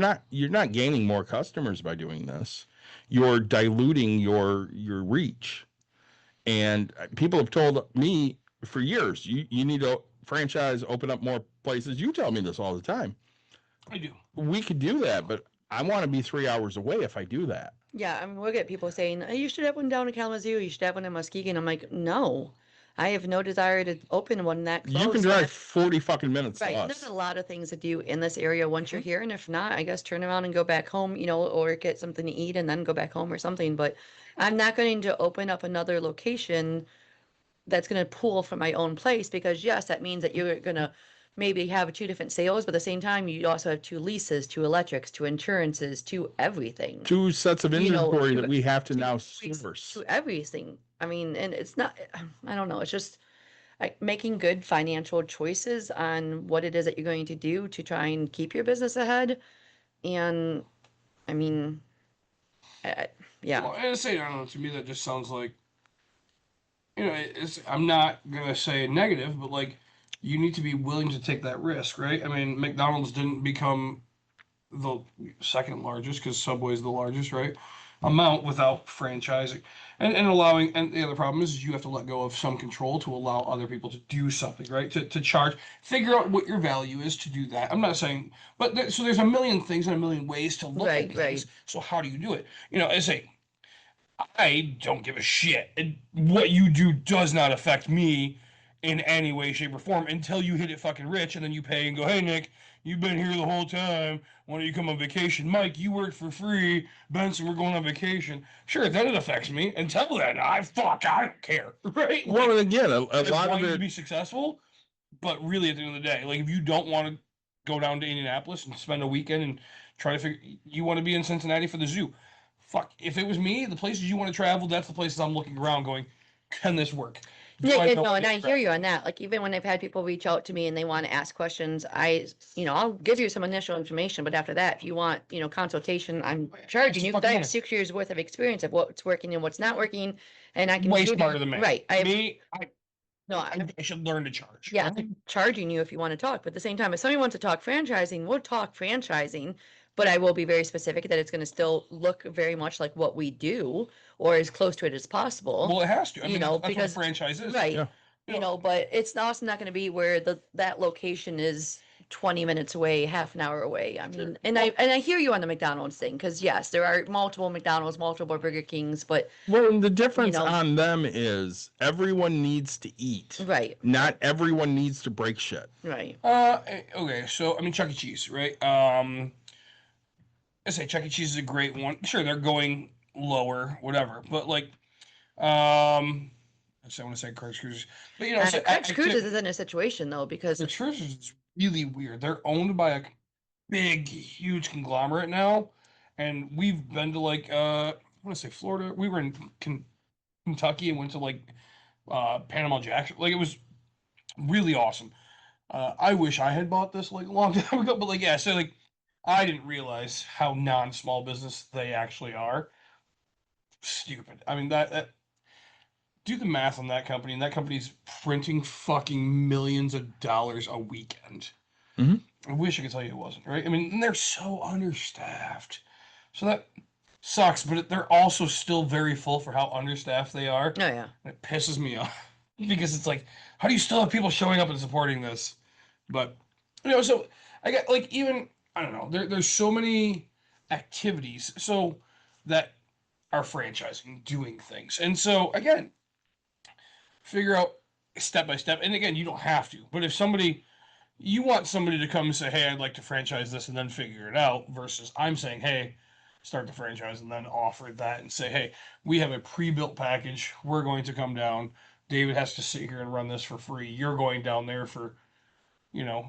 not gaining more customers by doing this. You're diluting your reach. And people have told me for years, you need to franchise, open up more places. You tell me this all the time. I do. We could do that, but I want to be 3 hours away if I do that. Yeah, I mean, we'll get people saying, oh, you should have one down in Kalamazoo, you should have one in Muskegon. I'm like, no, I have no desire to open one that close. You can drive 40 fucking minutes Right, to and there's us. a lot of things to do in this area once you're here, and if not, I guess turn around and go back home, or get something to eat and then go back home or something. But I'm not going to open up another location that's going to pull from my own place, because yes, that means that you're going to maybe have two different sales, but at the same time, you also have two leases, two electrics, two insurances, two everything. Two sets of inventory two- that we have to two now weeks source. to everything. I mean, and it's not, I don't know, it's just making good financial choices on what it is that you're going to do to try and keep your business ahead. And I mean, yeah. Well, I say, I don't know. To me, that just sounds like, I'm not gonna say negative, but like, you need to be willing to take that risk, right? I mean, McDonald's didn't become the second largest because Subway's the largest, right? Amount without franchising and allowing. And the other problem is you have to let go of some control to allow other people to do something, right? To charge, figure out what your value is to do that. I'm not saying, but so there's a million things and a million ways to look at Right, things. right. So how do you do it? I say, I don't give a shit. What you do does not affect me in any way, shape, or form until you hit it fucking rich, and then you pay and go, hey, Nick, you've been here the whole time. Why don't you come on vacation? Mike, you worked for free. Benson, we're going on vacation. Sure, then it affects me. Until then, I don't care, right? Well, and again, a I lot want of you to it. be successful, but really at the end of the day, like if you don't want to go down to Indianapolis and spend a weekend and try to figure, you want to be in Cincinnati for the zoo. Fuck, if it was me, the places you want to travel, that's the places I'm looking around going, can this work? Yeah, and I hear you on that. Like, even when I've had people reach out to me and they want to ask questions, I'll give you some initial information, but after that, if you want, consultation, I'm charging you, 'cause I have 6 years worth of experience of what's working and what's not working, and I can Way give you- smarter than me. Right. No, I should learn to charge. yeah, I'm charging you if you want to talk, but at the same time, if somebody wants to talk franchising, we'll talk franchising, but I will be very specific that it's going to still look very much like what we do, or as close to it as possible. Well, it has to. I You mean, know, that's because- what a franchise is. Right. Yeah. But it's also not going to be where that location is 20 minutes away, half an hour away. I mean, and I hear you on the McDonald's thing, because yes, there are multiple McDonald's, multiple Burger Kings, but Well, and the difference know- on them is everyone needs to eat. right, Not everyone needs to break shit. right. Okay, so I mean Chuck E. Cheese, right? I say Chuck E. Cheese is a great one. Sure, they're going lower, whatever, but like, I want to say Crunch Cruisers, but you know, so Crunch Cruisers is in a situation though, because the Cruisers is really weird. They're owned by a big, huge conglomerate now, and we've been to like, I want to say Florida. We were in Kentucky and went to like Panama Jackson. Like it was really awesome. I wish I had bought this like a long time ago, but like yeah, so like I didn't realize how non-small business they actually are. Stupid. I mean that do the math on that company, and that company's printing fucking millions of dollars a weekend. Mhm. I wish I could tell you it wasn't, right? I mean, and they're so understaffed. So that sucks, but they're also still very full for how understaffed they are. oh yeah, It pisses me off because it's like, how do you still have people showing up and supporting this? But you know, so I got like even I don't know. There's so many activities so that are franchising, doing things, and so again, figure out step by step. And again, you don't have to, but if you want somebody to come and say, "Hey, I'd like to franchise this," and then figure it out, versus I'm saying, "Hey, start the franchise," and then offer that and say, "Hey, we have a pre-built package. We're going to come down. David has to sit here and run this for free. You're going down there for, you know,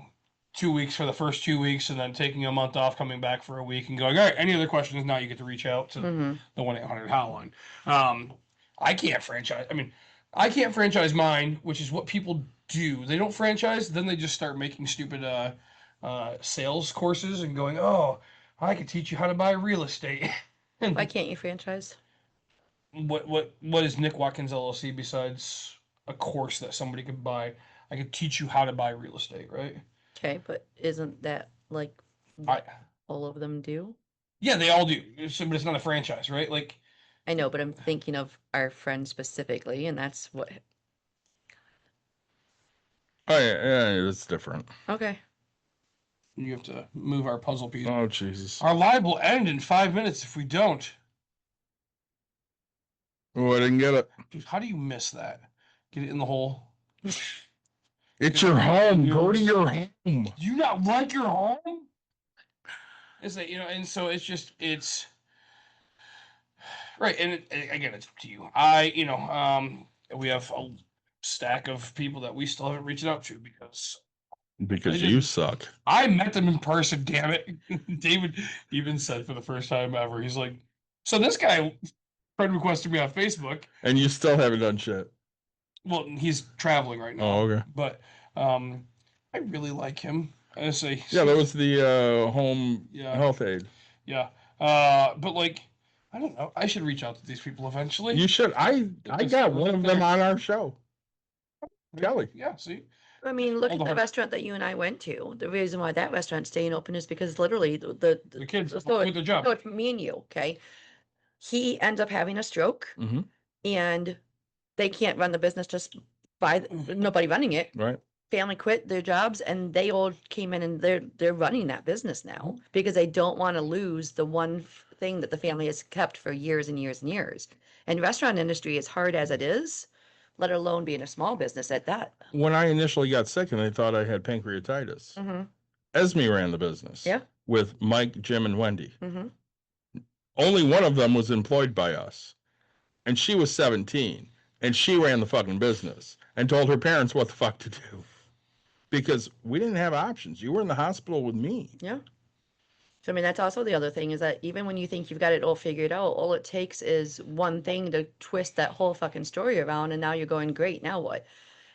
2 weeks for the first 2 weeks, and then taking a month off, coming back for a week, and going, all right, any other questions? Now you get to reach out to the 1-800 hotline." I can't franchise. I mean, I can't franchise mine, which is what people do. They don't franchise, then they just start making stupid sales courses and going, "Oh, I can teach you how to buy real estate." And why can't you franchise? what is Nick Watkins LLC besides a course that somebody could buy? I could teach you how to buy real estate, right? Okay, but isn't that like I all of them do? yeah, they all do. But it's not a franchise, right? Like I know, but I'm thinking of our friend specifically, and that's what. Oh yeah, it's different. Okay. you have to move our puzzle piece. Oh Jesus. Our live will end in 5 minutes if we don't. Oh, I didn't get it. Dude, how do you miss that? Get it in the hole. It's your home. Go to your home. Do you not like your home? Is that and so it's right, and again, it's up to you. We have a stack of people that we still haven't reached out to because You suck. I met them in person. Damn it, David even said for the first time ever, he's like, "So this guy friend requested me on Facebook, And you still haven't done shit. Well, he's traveling right now. Oh, okay. But I really like him. I say, Yeah, that was the home health aid. yeah. But like, I don't know. I should reach out to these people eventually. You should. I got one of them on our show. Kelly. Yeah. See. I mean, look Hold at the on. restaurant that you and I went to. The reason why that restaurant's staying open is because literally the kids so quit their job. So it's me and you, okay? He ends up having a stroke, Mhm. and they can't run the business just by nobody running it. Right. Family quit their jobs, and they all came in, and they're running that business now because they don't want to lose the one thing that the family has kept for years and years and years. And restaurant industry, as hard as it is, let alone being a small business at that. When I initially got sick and they thought I had pancreatitis, Mm-hmm. Esme ran the business. Yeah. With Mike, Jim, and Wendy. Mm-hmm. Only one of them was employed by us. And she was 17. And she ran the fucking business and told her parents what the fuck to do. Because we didn't have options. You were in the hospital with me. Yeah. So, I mean, that's also the other thing is that even when you think you've got it all figured out, all it takes is one thing to twist that whole fucking story around, and now you're going, great, now what?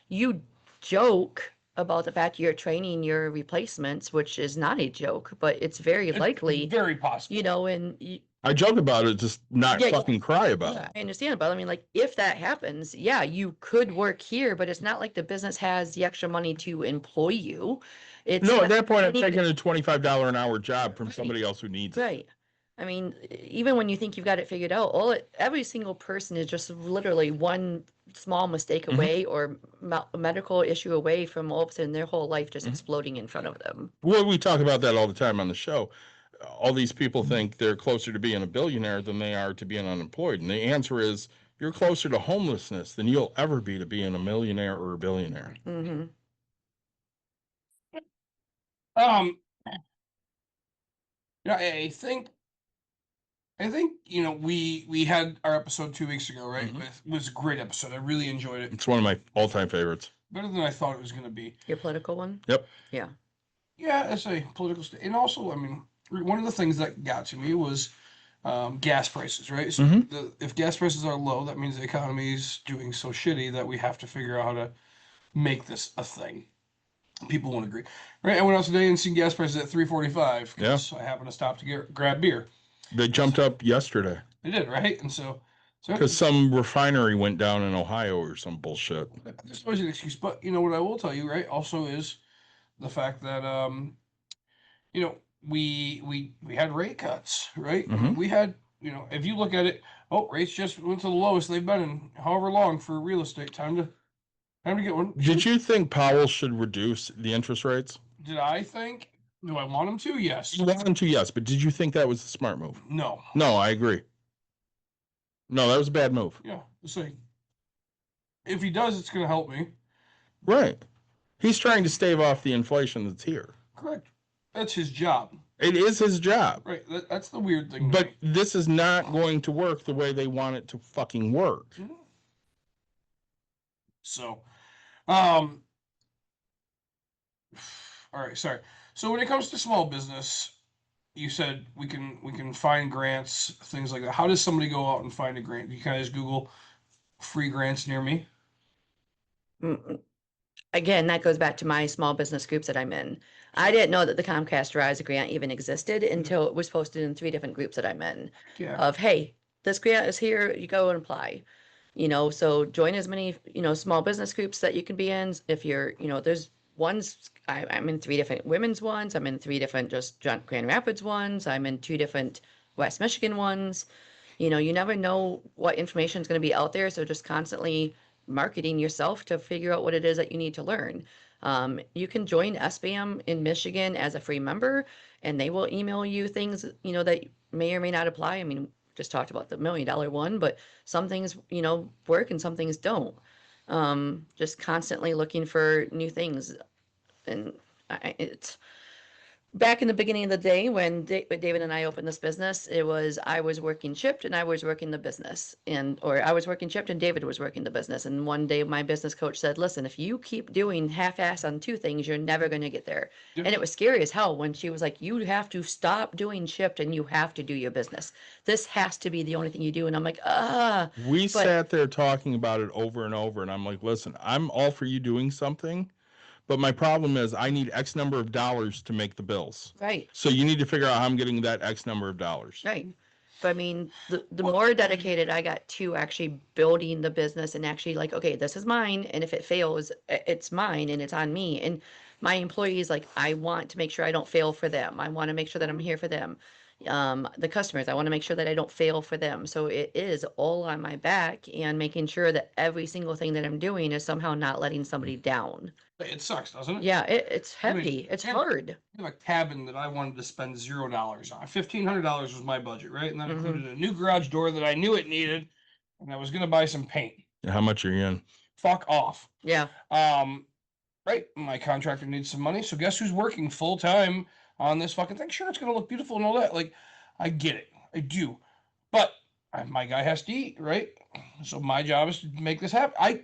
You joke about the fact you're training your replacements, which is not a joke, but it's very likely, Very possible. and I joke about it, just not Yeah, fucking cry about yeah, it. I understand, but I mean, like, if that happens, yeah, you could work here, but it's not like the business has the extra money to employ you. It's No, not at that point, I'm any- taking a $25 an hour job from somebody else who needs it. Right. I mean, even when you think you've got it figured out, every single person is just literally one small mistake Mhm. away or a medical issue away from all of a sudden their whole life just Mhm. exploding in front of them. Well, we talk about that all the time on the show. All these people think they're closer to being a billionaire than they are to being unemployed. And the answer is you're closer to homelessness than you'll ever be to being a millionaire or a billionaire. Hmm. Um, yeah, I think we had our episode 2 weeks ago, right? Mhm. It was a great episode. I really enjoyed it. It's one of my all-time favorites. Better than I thought it was going to be. Your political one? Yep. Yeah. Yeah, it's a political and also, I mean, one of the things that got to me was gas prices, right? So Mhm. if gas prices are low, that means the economy is doing so shitty that we have to figure out how to make this a thing. People won't agree, right? I went out today and seen gas prices at 3.45 because I happened to stop to grab beer. They jumped up yesterday They did, right? And so because some refinery went down in Ohio or some bullshit. there's always an excuse, but you know what I will tell you, right? Also is the fact that we had rate cuts, right? I mean, Mhm. we had, if you look at it, rates just went to the lowest they've been in however long for real estate. Time to get one. Did you think Powell should reduce the interest rates? Did I think? Do I want him to? Yes. You want him to, yes, but did you think that was a smart move? No. No, I agree. No, that was a bad move. Yeah. So if he does, it's going to help me. Right. He's trying to stave off the inflation that's here. Correct. That's his job. It is his job. Right. That's the weird thing. But this is not going to work the way they want it to fucking work. So, all right. Sorry. So when it comes to small business, you said we can find grants, things like that. How does somebody go out and find a grant? You kind of just Google free grants near me. Mm-mm. Again, that goes back to my small business groups that I'm in. I didn't know that the Comcast Rise grant even existed until it was posted in 3 different groups that I'm in. Yeah. Of, hey, this grant is here, you go and apply. So join as many, small business groups that you can be in. If you're, there's ones, I'm in 3 different women's ones. I'm in 3 different just Grand Rapids ones. I'm in 2 different West Michigan ones. You never know what information is going to be out there. So just constantly marketing yourself to figure out what it is that you need to learn. You can join SBAM in Michigan as a free member, and they will email you things, that may or may not apply. I mean, just talked about the $1 million one, but some things, work and some things don't. Just constantly looking for new things. And it's back in the beginning of the day when David and I opened this business, it was I was working shift and I was working the business, or I was working shift and David was working the business. And one day my business coach said, "Listen, if you keep doing half-ass on 2 things, you're never going to get there." Yeah. And it was scary as hell when she was like, "You have to stop doing shift and you have to do your business. This has to be the only thing you do." And I'm like, We sat there talking about it over and over, and I'm like, listen, I'm all for you doing something, but my problem is I need X number of dollars to make the bills. right. So you need to figure out how I'm getting that X number of dollars. Right. But I mean, the more dedicated I got to actually building the business and actually like, okay, this is mine. And if it fails, it's mine and it's on me. And my employees, like, I want to make sure I don't fail for them. I want to make sure that I'm here for them. The customers, I want to make sure that I don't fail for them. So it is all on my back and making sure that every single thing that I'm doing is somehow not letting somebody down. It sucks, doesn't it? Yeah, it's I mean, heavy. It's yeah. hard. I have a cabin that I wanted to spend $0 on. $1,500 was my budget, right? And that included a new garage door that I knew it needed, and I was gonna buy some paint. How much are you in? Fuck off. Yeah. Right. My contractor needs some money, so guess who's working full time on this fucking thing? Sure, it's gonna look beautiful and all that. Like, I get it, I do, but my guy has to eat, right? So my job is to make this happen.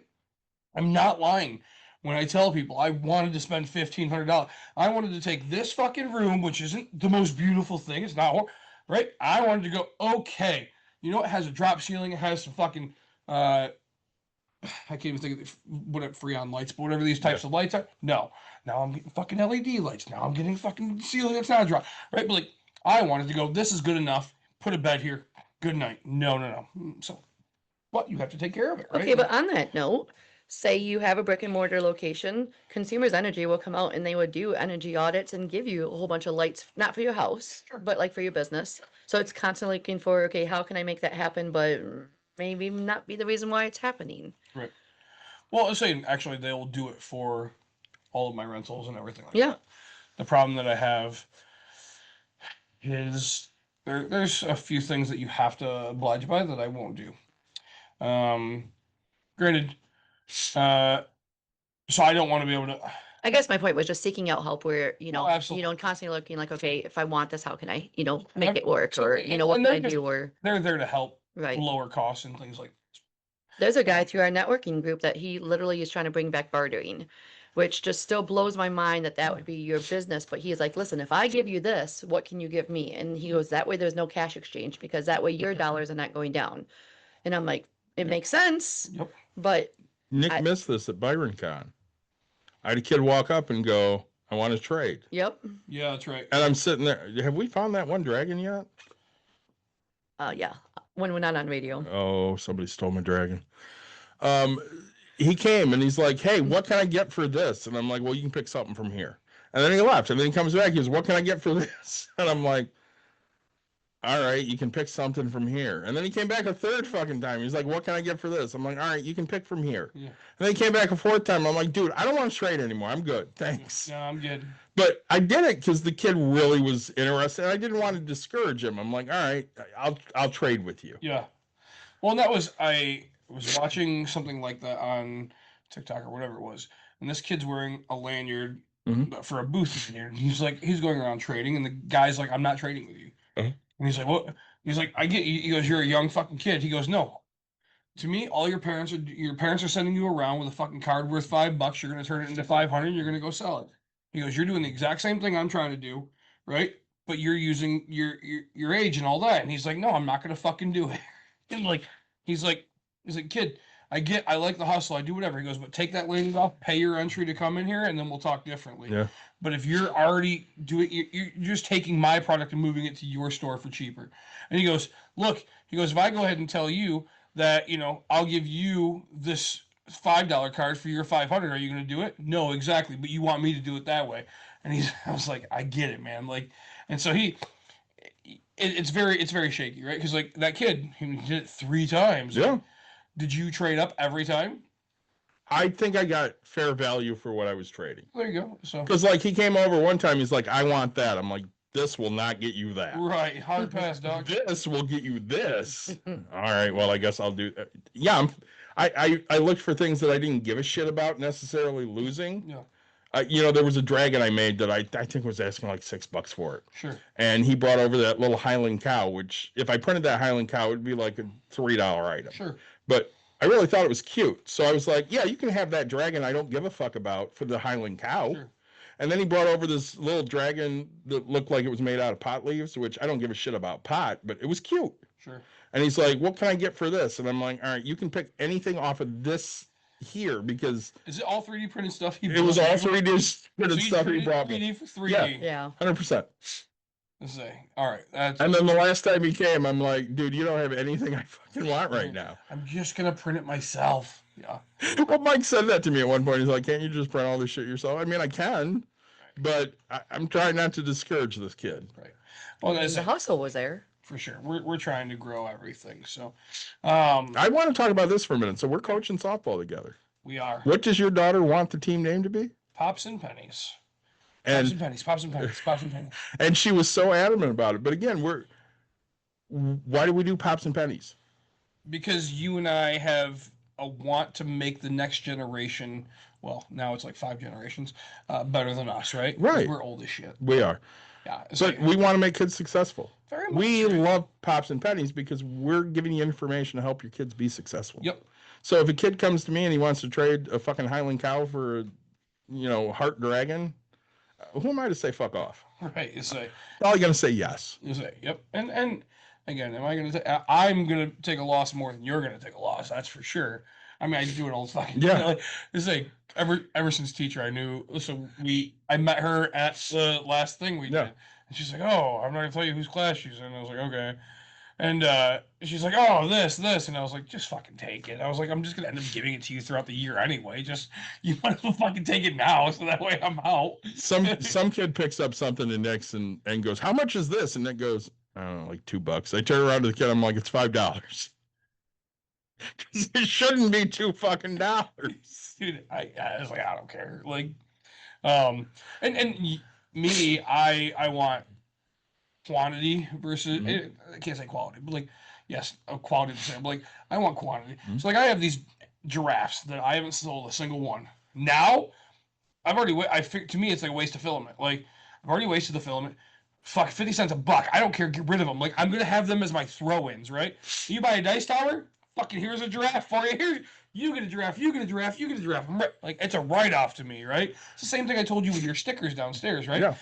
I'm not lying when I tell people I wanted to spend $1,500. I wanted to take this fucking room, which isn't the most beautiful thing. It's not, right? I wanted to go, okay, it has a drop ceiling. It has some fucking, I can't even think of what Freon lights, but whatever these types of lights are. No, now I'm getting fucking LED lights. Now I'm getting fucking ceiling that's not a drop, right? But like, I wanted to go, this is good enough. Put a bed here. Good night. No. So, what? You have to take care of it, right? Okay, but on that note, say you have a brick and mortar location, Consumers Energy will come out and they would do energy audits and give you a whole bunch of lights, not for your house, but like for your business. So it's constantly looking for, okay, how can I make that happen, but maybe not be the reason why it's happening. Right. Well, I'm saying actually they'll do it for all of my rentals and everything like Yeah. that. The problem that I have is there's a few things that you have to oblige by that I won't do. Granted, so I don't want to be able to. I guess my point was just seeking out help where, absolutely. and constantly looking like, okay, if I want this, how can I, make I'm- it work? so- Or, what and can I they're do? Or, They're there to help right. lower costs and things like that. There's a guy through our networking group that he literally is trying to bring back bartering, which just still blows my mind that that would be your business. But he's like, listen, if I give you this, what can you give me? And he goes, that way there's no cash exchange because that way your dollars are not going down. And I'm like, it makes sense. Yep. But Nick missed this at ByronCon. I had a kid walk up and go, I want to trade. yep. Yeah, that's right. And I'm sitting there. Have we found that one dragon yet? Yeah. When we're not on radio. Oh, somebody stole my dragon. He came and he's like, hey, what can I get for this? And I'm like, well, you can pick something from here. And then he left. And then he comes back. He goes, what can I get for this? And I'm like, all right, you can pick something from here. And then he came back a third fucking time. He's like, what can I get for this? I'm like, all right, you can pick from here. Yeah. And then he came back a fourth time. I'm like, dude, I don't want to trade anymore. I'm good. Thanks. No, I'm good. But I did it because the kid really was interested. And I didn't want to discourage him. I'm like, all right, I'll trade with you. Yeah. Well, and that was I was watching something like that on TikTok or whatever it was, and this kid's wearing a lanyard for a booth lanyard. And he's going around trading, and the guy's like, I'm not trading with you. And he's like, what? He's like, I get you. He goes, you're a young fucking kid. He goes, no. To me, all your parents are sending you around with a fucking card worth $5. You're gonna turn it into 500. You're gonna go sell it. He goes, you're doing the exact same thing I'm trying to do, right? But you're using your age and all that. And he's like, no, I'm not gonna fucking do it. And he's like, kid, I like the hustle. I do whatever. He goes, but take that lanyard off, pay your entry to come in here, and then we'll talk differently. Yeah. But if you're already doing, you're just taking my product and moving it to your store for cheaper. And he goes, look, if I go ahead and tell you that, I'll give you this $5 card for your 500, are you going to do it? No, exactly. But you want me to do it that way. And I was like, I get it, man. And so it's very shaky, right? Because that kid, he did it 3 times. Yeah. Did you trade up every time? I think I got fair value for what I was trading. There you go. So Because he came over one time, he's like, I want that. I'm like, this will not get you that. right, hard pass, dog. This will get you this. All right, well, I guess I'll do. Yeah, I looked for things that I didn't give a shit about necessarily losing. Yeah. There was a dragon I made that I think was asking like $6 for it. Sure. And he brought over that little Highland cow, which if I printed that Highland cow, it would be like a $3 item. Sure. But I really thought it was cute. So I was like, yeah, you can have that dragon I don't give a fuck about for the Highland cow. Sure. And then he brought over this little dragon that looked like it was made out of pot leaves, which I don't give a shit about pot, but it was cute. Sure. And he's like, what can I get for this? And I'm like, all right, you can pick anything off of this here because is it all 3D printed stuff? It was all 3D printed So stuff he brought me. 3D for 3D. Yeah. 100%. Let's say, all right. And then the last time he came, I'm like, dude, you don't have anything I fucking want right now. I'm just gonna print it myself. Yeah. Well, Mike said that to me at one point. He's like, can't you just print all this shit yourself? I mean, I can, but I'm trying not to discourage this kid. Right. Well, The hustle was there. for sure. We're trying to grow everything. So, I want to talk about this for a minute. So we're coaching softball together. we are What does your daughter want the team name to be? Pops and Pennies. And Pops and Pennies. Pops and Pennies. Pops and Pennies. and she was so adamant about it. But again, why do we do pops and pennies? Because you and I have a want to make the next generation, well, now it's like 5 generations, better than us, right? Right. We're old as shit. We are. Yeah. But we want to make kids successful. Very much. We right? love pops and pennies because we're giving you information to help your kids be successful. Yep. So if a kid comes to me and he wants to trade a fucking Highland cow for a, heart dragon, who am I to say fuck off? Right. You say. Probably going to say yes. You say. Yep. And again, am I going to? I'm going to take a loss more than you're going to take a loss. That's for sure. I mean, I do it all the time. Yeah. It's like ever since teacher, I knew. So I met her at the last thing we Yeah. did, and she's like, "Oh, I'm not gonna tell you whose class she's in." I was like, "Okay," and she's like, "Oh, this," and I was like, "Just fucking take it." I was like, "I'm just gonna end up giving it to you throughout the year anyway. Just you might as well fucking take it now, so that way I'm out." Some kid picks up something to Nick's and goes, how much is this? And Nick goes, I don't know, like $2. I turn around to the kid. I'm like, it's $5. Because it shouldn't be $2 fucking dollars. Dude, I was like, I don't care. Like, me, I want quantity versus I can't say quality, but like, yes, quality the same. But like, I want quantity. So like, I have these giraffes that I haven't sold a single one. Now, I've already. To me, it's like a waste of filament. Like, I've already wasted the filament. Fuck, 50 cents a buck. I don't care. Get rid of them. Like, I'm gonna have them as my throw-ins, right? You buy a dice tower. Fucking here's a giraffe for you. Here, you get a giraffe. You get a giraffe. You get a giraffe. Like, it's a write-off to me, right? It's the same thing I told you with your stickers downstairs, right? Yeah.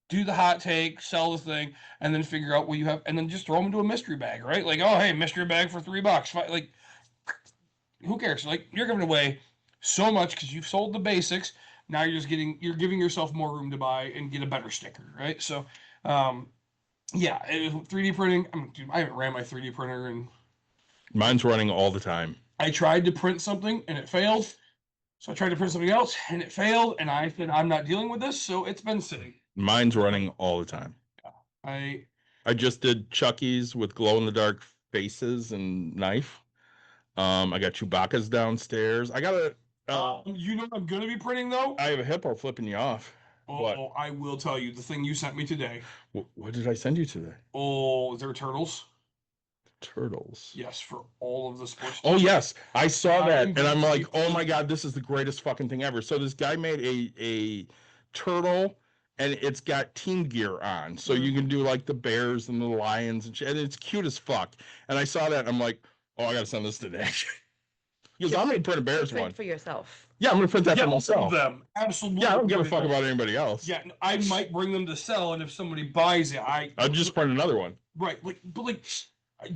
Do the hot take, sell the thing, and then figure out what you have, and then just throw them into a mystery bag, right? Like, oh hey, mystery bag for $3. Like, who cares? Like, you're giving away so much because you've sold the basics. Now you're giving yourself more room to buy and get a better sticker, right? So, yeah, 3D printing. Dude, I haven't ran my 3D printer, and Mine's running all the time. I tried to print something and it failed. So I tried to print something else and it failed, and I said I'm not dealing with this, so it's been sitting. Mine's running all the time. I just did Chucky's with glow-in-the-dark faces and knife. I got Chewbacca's downstairs. I got a. you know what I'm gonna be printing though? I have a hippo flipping you off. What? Oh, I will tell you the thing you sent me today. What did I send you today? Oh, they're turtles. Turtles. Yes, for all of the sports. Oh yes, I saw that, and I'm like, oh my god, this is the greatest fucking thing ever. So this guy made a turtle, and it's got team gear on, so you can do like the bears and the lions and shit, and it's cute as fuck. And I saw that, and I'm like, oh, I gotta send this today. Because I'm gonna print a bears one for yourself. Yeah, I'm gonna print that for myself. Them absolutely. Yeah, I don't give a fuck about anybody else. Yeah, I might bring them to sell, and if somebody buys it, I'll just print another one. Right, but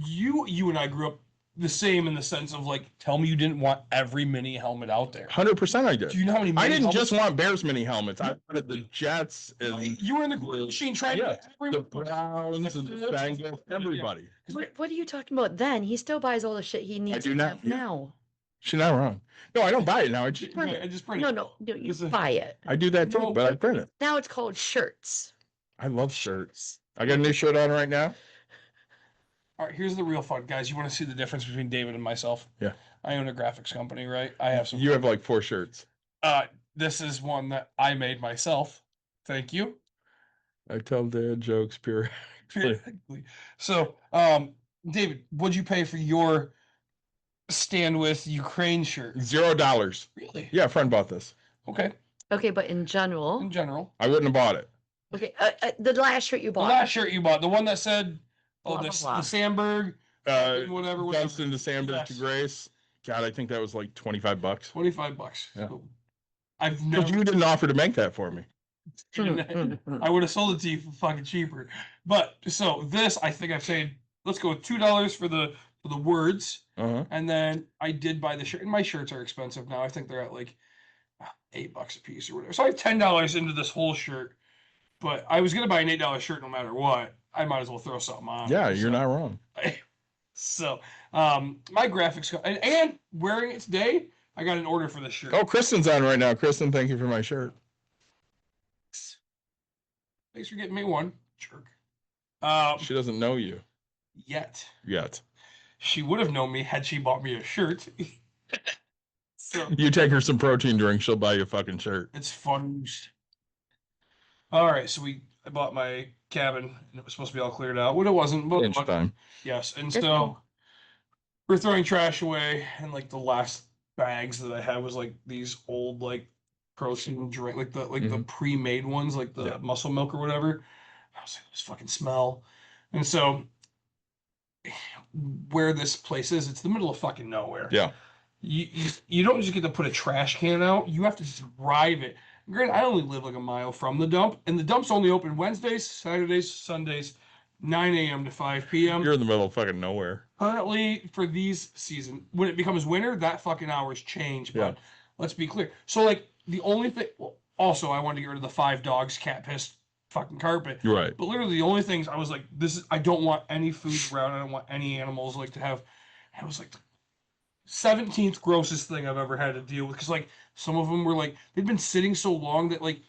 you and I grew up the same in the sense of like, tell me you didn't want every mini helmet out there. 100% I did. Do you know how many? I didn't helmets? just want Bears mini helmets. I wanted the Jets and you were in the machine trying to the Browns and the Bengals, everybody. What are you talking about then? He still buys all the shit he needs do not. now. She's not wrong. No, I don't buy it now. I just print it. I just print No, it. you buy it. I do that too, but I print it. Now it's called shirts. I love shirts. I got a new shirt on right now. All right, here's the real fun, guys. You want to see the difference between David and myself? Yeah. I own a graphics company, right? I have some. You have like 4 shirts. This is one that I made myself. Thank you. I tell dad jokes Periodically. So, David, what'd you pay for your Stand With Ukraine shirt? $0. Really? Yeah, a friend bought this. Okay. Okay, but in general. I wouldn't have bought it. Okay, the last shirt you bought. The last shirt you bought, the one that said, Blah, the blah, blah. Sandberg, whatever. Dunston to Sandberg to Grace. God, I think that was like $25. $25. Yeah. So I've Because you didn't offer to make that for me. I would have sold it to you for fucking cheaper. But so this, I think I paid. Let's go with $2 for the words, and then I did buy the shirt. And my shirts are expensive now. I think they're at like $8 a piece or whatever. So I have $10 into this whole shirt. But I was gonna buy an $8 shirt no matter what. I might as well throw something on. Yeah, you're not wrong. So, my graphics and wearing it today, I got an order for this shirt. Oh, Kristen's on right now. Kristen, thank you for my shirt. Thanks for getting me one, jerk. She doesn't know you Yet. She would have known me had she bought me a shirt. So you take her some protein drink, she'll buy you a fucking shirt. it's fun. All right, so I bought my cabin, and it was supposed to be all cleared out. Well, it wasn't. But Inch time. yes, and Good so thing. we're throwing trash away, and like the last bags that I had was like these old like protein drink, like the pre-made ones, like the muscle milk or whatever. I was like, this fucking smell. And so where this place is, it's the middle of fucking nowhere. Yeah. You don't just get to put a trash can out. You have to drive it. Granted, I only live like a mile from the dump, and the dump's only open Wednesdays, Saturdays, Sundays, 9 a.m. to 5 p.m. You're in the middle of fucking nowhere. Currently, for these season, when it becomes winter, that fucking hours change. But Yeah. let's be clear. So, like, the only thing. Well, also, I wanted to get rid of the 5 dogs, cat piss, fucking carpet. You're right. But literally, the only things I was like, this is. I don't want any food around. I don't want any animals like to have. And it was like the 17th grossest thing I've ever had to deal with, because like some of them were like they'd been sitting so long that like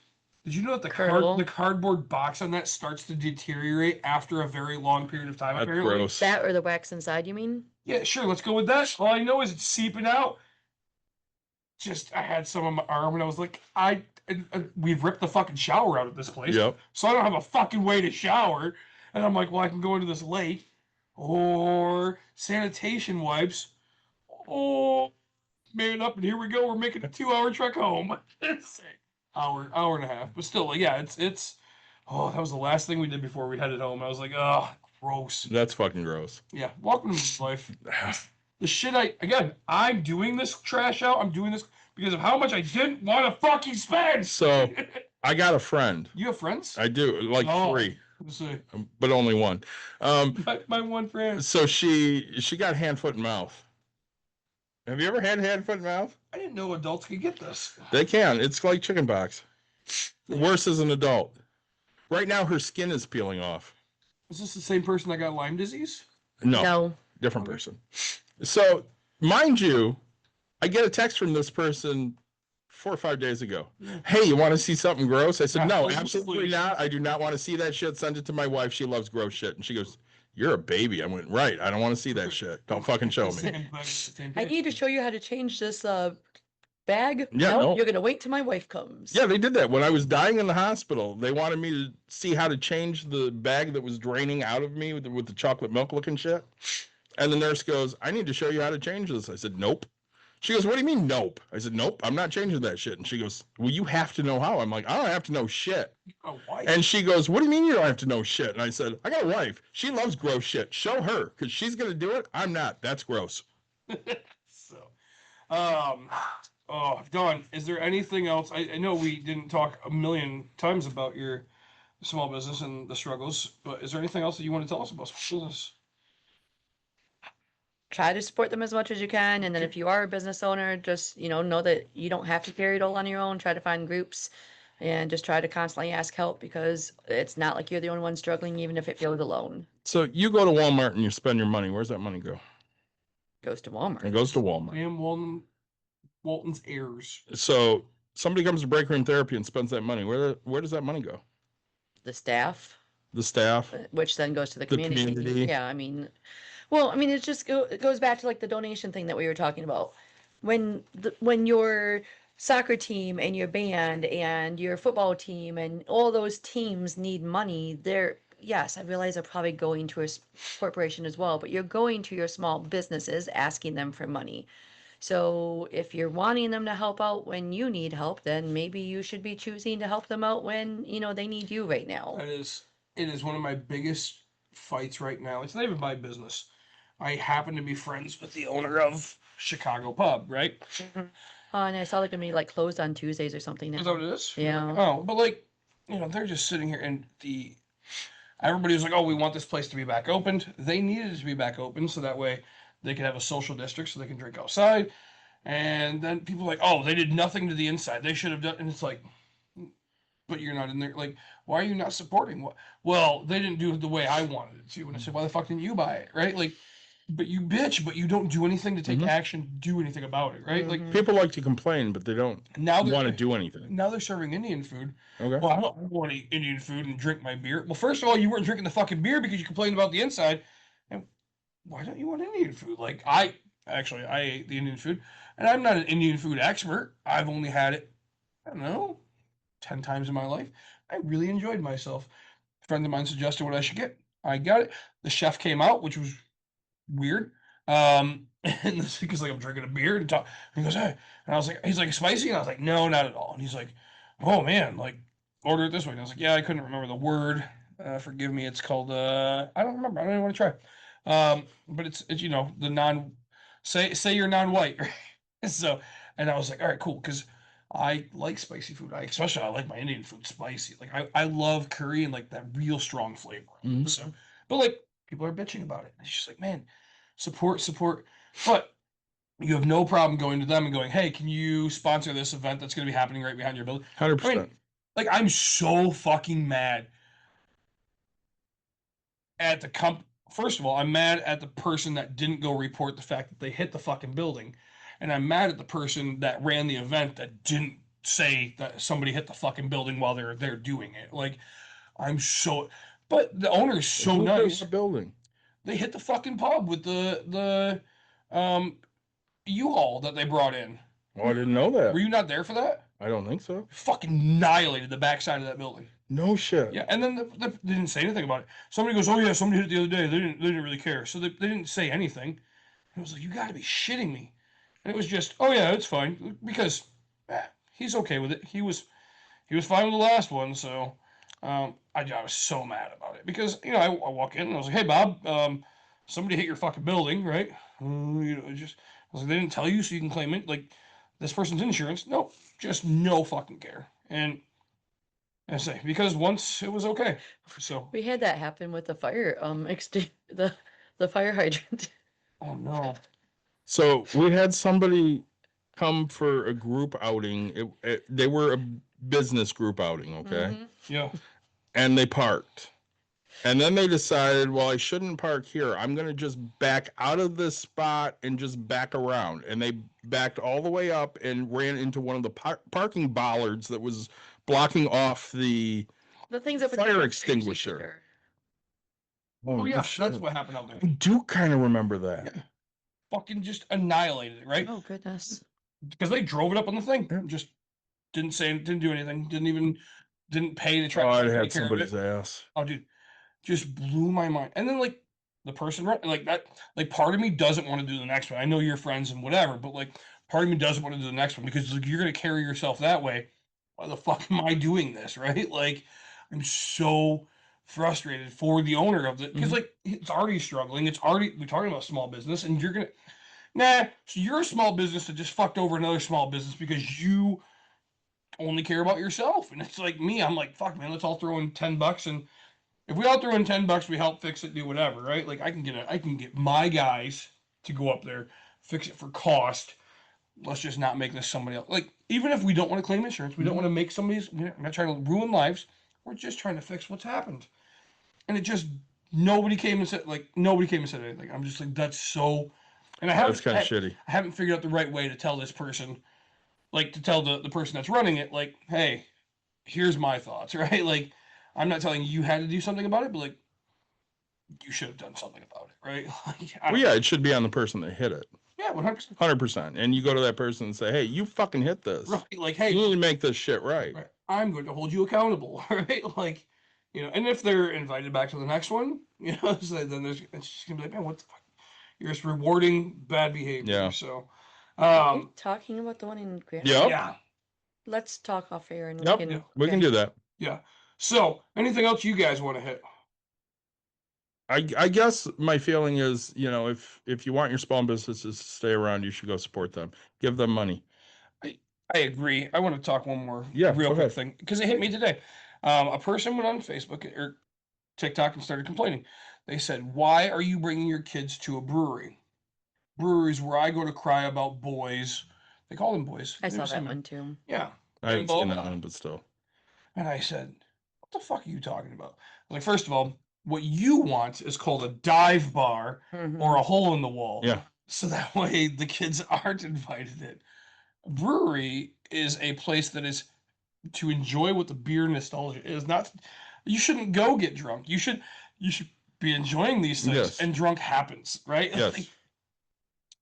Did you know that Curdle. the cardboard box on that starts to deteriorate after a very long period of time? That's Apparently, gross. That or the wax inside, you mean? yeah, sure. Let's go with that. All I know is it's seeping out. Just I had some on my arm, and I was like, we've ripped the fucking shower out of this place, Yep. so I don't have a fucking way to shower. And I'm like, well, I can go into this lake or sanitation wipes. Oh, man up, and here we go. We're making a 2-hour trek home. It's hour and a half, but still, like, yeah, it's. Oh, that was the last thing we did before we headed home. I was like, oh, gross. That's fucking gross. Yeah, welcome to life. The shit I'm doing this trash out. I'm doing this because of how much I didn't want to fucking spend. So I got a friend. You have friends? I do, like Oh. 3, Let's see. but only 1. My one friend. So she got hand, foot, and mouth. Have you ever had hand, foot, and mouth? I didn't know adults could get this. They can. It's like chicken pox. Worse as an adult. Right now, her skin is peeling off. Is this the same person that got Lyme disease? No, different person. So, mind you, I get a text from this person 4 or 5 days ago. Hey, you want to see something gross? I said, no, absolutely not. I do not want to see that shit. Send it to my wife. She loves gross shit. And she goes, you're a baby. I went, right. I don't want to see that shit. Don't fucking show me. Same thing. I need to show you how to change this bag. Yeah, Nope, no. you're gonna wait till my wife comes. Yeah, they did that. When I was dying in the hospital, they wanted me to see how to change the bag that was draining out of me with the chocolate milk looking shit. And the nurse goes, I need to show you how to change this. I said, nope. She goes, what do you mean, nope? I said, nope, I'm not changing that shit. And she goes, well, you have to know how. I'm like, I don't have to know shit. Oh, why? And she goes, what do you mean you don't have to know shit? And I said, I got a wife. She loves gross shit. Show her, because she's going to do it. I'm not. That's gross. So, Dawn, is there anything else? I know we didn't talk a million times about your small business and the struggles, but is there anything else that you want to tell us about small business? Try to support them as much as you can, and then if you are a business owner, just know that you don't have to carry it all on your own. Try to find groups and just try to constantly ask help, because it's not like you're the only one struggling, even if it feels alone. So you go to Walmart and you spend your money. Where's that money go? Goes to Walmart. It goes to Walmart. Sam Walton's heirs. So somebody comes to break room therapy and spends that money. Where does that money go? The staff, The staff. which then goes to the The community. community. Yeah, it just it goes back to like the donation thing that we were talking about. When your soccer team and your band and your football team and all those teams need money, yes, I realize they're probably going to a corporation as well, but you're going to your small businesses asking them for money. So if you're wanting them to help out when you need help, then maybe you should be choosing to help them out when, they need you right now. It is one of my biggest fights right now. It's not even my business. I happen to be friends with the owner of Chicago Pub, right? Oh, and I saw they're gonna be like closed on Tuesdays or something Is now. that what it is? Yeah. Oh, but they're just sitting here, and everybody was like, "Oh, we want this place to be back opened." They needed it to be back open so that way they could have a social district so they can drink outside. And then people are like, "Oh, they did nothing to the inside. They should have done." And it's like, but you're not in there. Like, why are you not supporting? Well, they didn't do it the way I wanted it to. And I said, why the fuck didn't you buy it, right? Like, but you bitch, but you don't do anything to take action, do anything about it, right? Like, People like to complain, but they don't now want to do anything. Now they're serving Indian food. Okay. Well, I don't want to eat Indian food and drink my beer. Well, first of all, you weren't drinking the fucking beer because you complained about the inside. And why don't you want Indian food? Like, I ate the Indian food, and I'm not an Indian food expert. I've only had it, I don't know, 10 times in my life. I really enjoyed myself. A friend of mine suggested what I should get. I got it. The chef came out, which was weird. And this, because like I'm drinking a beer and he goes, hey, and I was like, he's like, spicy? And I was like, no, not at all. And he's like, oh man, like, order it this way. And I was like, yeah, I couldn't remember the word. Forgive me. It's called I don't remember. I don't even want to try. But it's the non say you're non-white. So, and I was like, all right, cool, because I like spicy food. Especially I like my Indian food spicy. Like I love curry and like that real strong flavor. So, but like people are bitching about it. And it's just like, man, support. But you have no problem going to them and going, hey, can you sponsor this event that's going to be happening right behind your building? 100%. Like, I'm so fucking mad at the First of all, I'm mad at the person that didn't go report the fact that they hit the fucking building. And I'm mad at the person that ran the event that didn't say that somebody hit the fucking building while they're doing it. Like, but the owner is so Who hit nice. what building? They hit the fucking pub with the U-Haul that they brought in. Oh, I didn't know that. Were you not there for that? I don't think so. Fucking annihilated the backside of that building. No shit. Yeah, and then they didn't say anything about it. Somebody goes, "Oh yeah, somebody hit it the other day." They didn't really care, so they didn't say anything. I was like, "You got to be shitting me!" And it was just, "Oh yeah, it's fine," because he's okay with it. He was fine with the last one, so I was so mad about it because I walk in and I was like, "Hey Bob, somebody hit your fucking building, right?" Just I was like, "They didn't tell you, so you can claim it. Like this person's insurance." No, just no fucking care. And I say because once it was okay, so We had that happen with the fire, the fire hydrant. oh no, So we had somebody come for a group outing. They were a business group outing, okay? Mhm. yeah, And they parked. And then they decided, well, I shouldn't park here. I'm going to just back out of this spot and just back around. And they backed all the way up and ran into one of the parking bollards that was blocking off the The things that fire extinguisher. oh yeah, shit. that's what happened out there. I do kind of remember that. Yeah. Fucking just annihilated it, right? Oh goodness. Because they drove it up on the thing, Yeah. just didn't do anything, didn't pay to try. Oh, I'd to had take care of somebody's it. ass. Oh, dude, just blew my mind. And then like the person like that, like part of me doesn't want to do the next one. I know you're friends and whatever, but like part of me doesn't want to do the next one because like, you're gonna carry yourself that way. Why the fuck am I doing this, right? Like, I'm so frustrated for the owner of it because like it's already struggling. We're talking about small business, and you're gonna so you're a small business that just fucked over another small business because you only care about yourself. And it's like me, I'm like, fuck man, let's all throw in $10 and if we all throw in $10, we help fix it, do whatever, right? Like I can get my guys to go up there, fix it for cost. Let's just not make this somebody else. Like even if we don't want to claim insurance, we don't want to make we're not trying to ruin lives. We're just trying to fix what's happened. And it just nobody came and said anything. I'm just like that's so. And That's kind of shitty. I haven't figured out the right way to tell this person, like to tell the person that's running it, like, hey, here's my thoughts, right? Like, I'm not telling you had to do something about it, but like, you should have done something about it, right? Like, Well, yeah, it should be on the person that hit it. yeah, 100%. 100%. And you go to that person and say, hey, you fucking hit this. Right, like, hey, You need to make this shit right. I'm going to hold you accountable, right? Like, and if they're invited back to the next one, so then it's just gonna be like, man, what the fuck? You're just rewarding bad behavior. Yeah. So, Are we talking about the one in Grand? Yep. yeah, Let's talk off air and Yep. we can. We can do that. yeah. So, anything else you guys want to hit? I guess my feeling is, if you want your small businesses to stay around, you should go support them. Give them money. I agree. I want to talk one more Yeah, real go quick ahead. thing because it hit me today. A person went on Facebook or TikTok and started complaining. They said, "Why are you bringing your kids to a brewery? Breweries where I go to cry about boys. They call them boys. I They saw never say that men. one too. Yeah." I haven't blah, seen blah, that blah. one, but still. And I said, "What the fuck are you talking about?" Like, first of all, what you want is called a dive bar Mhm. or a hole in the wall. Yeah. So that way the kids aren't invited in. A brewery is a place that is to enjoy what the beer nostalgia is. Not you shouldn't go get drunk. You should be enjoying these things, Yes. and drunk happens, right? Yes.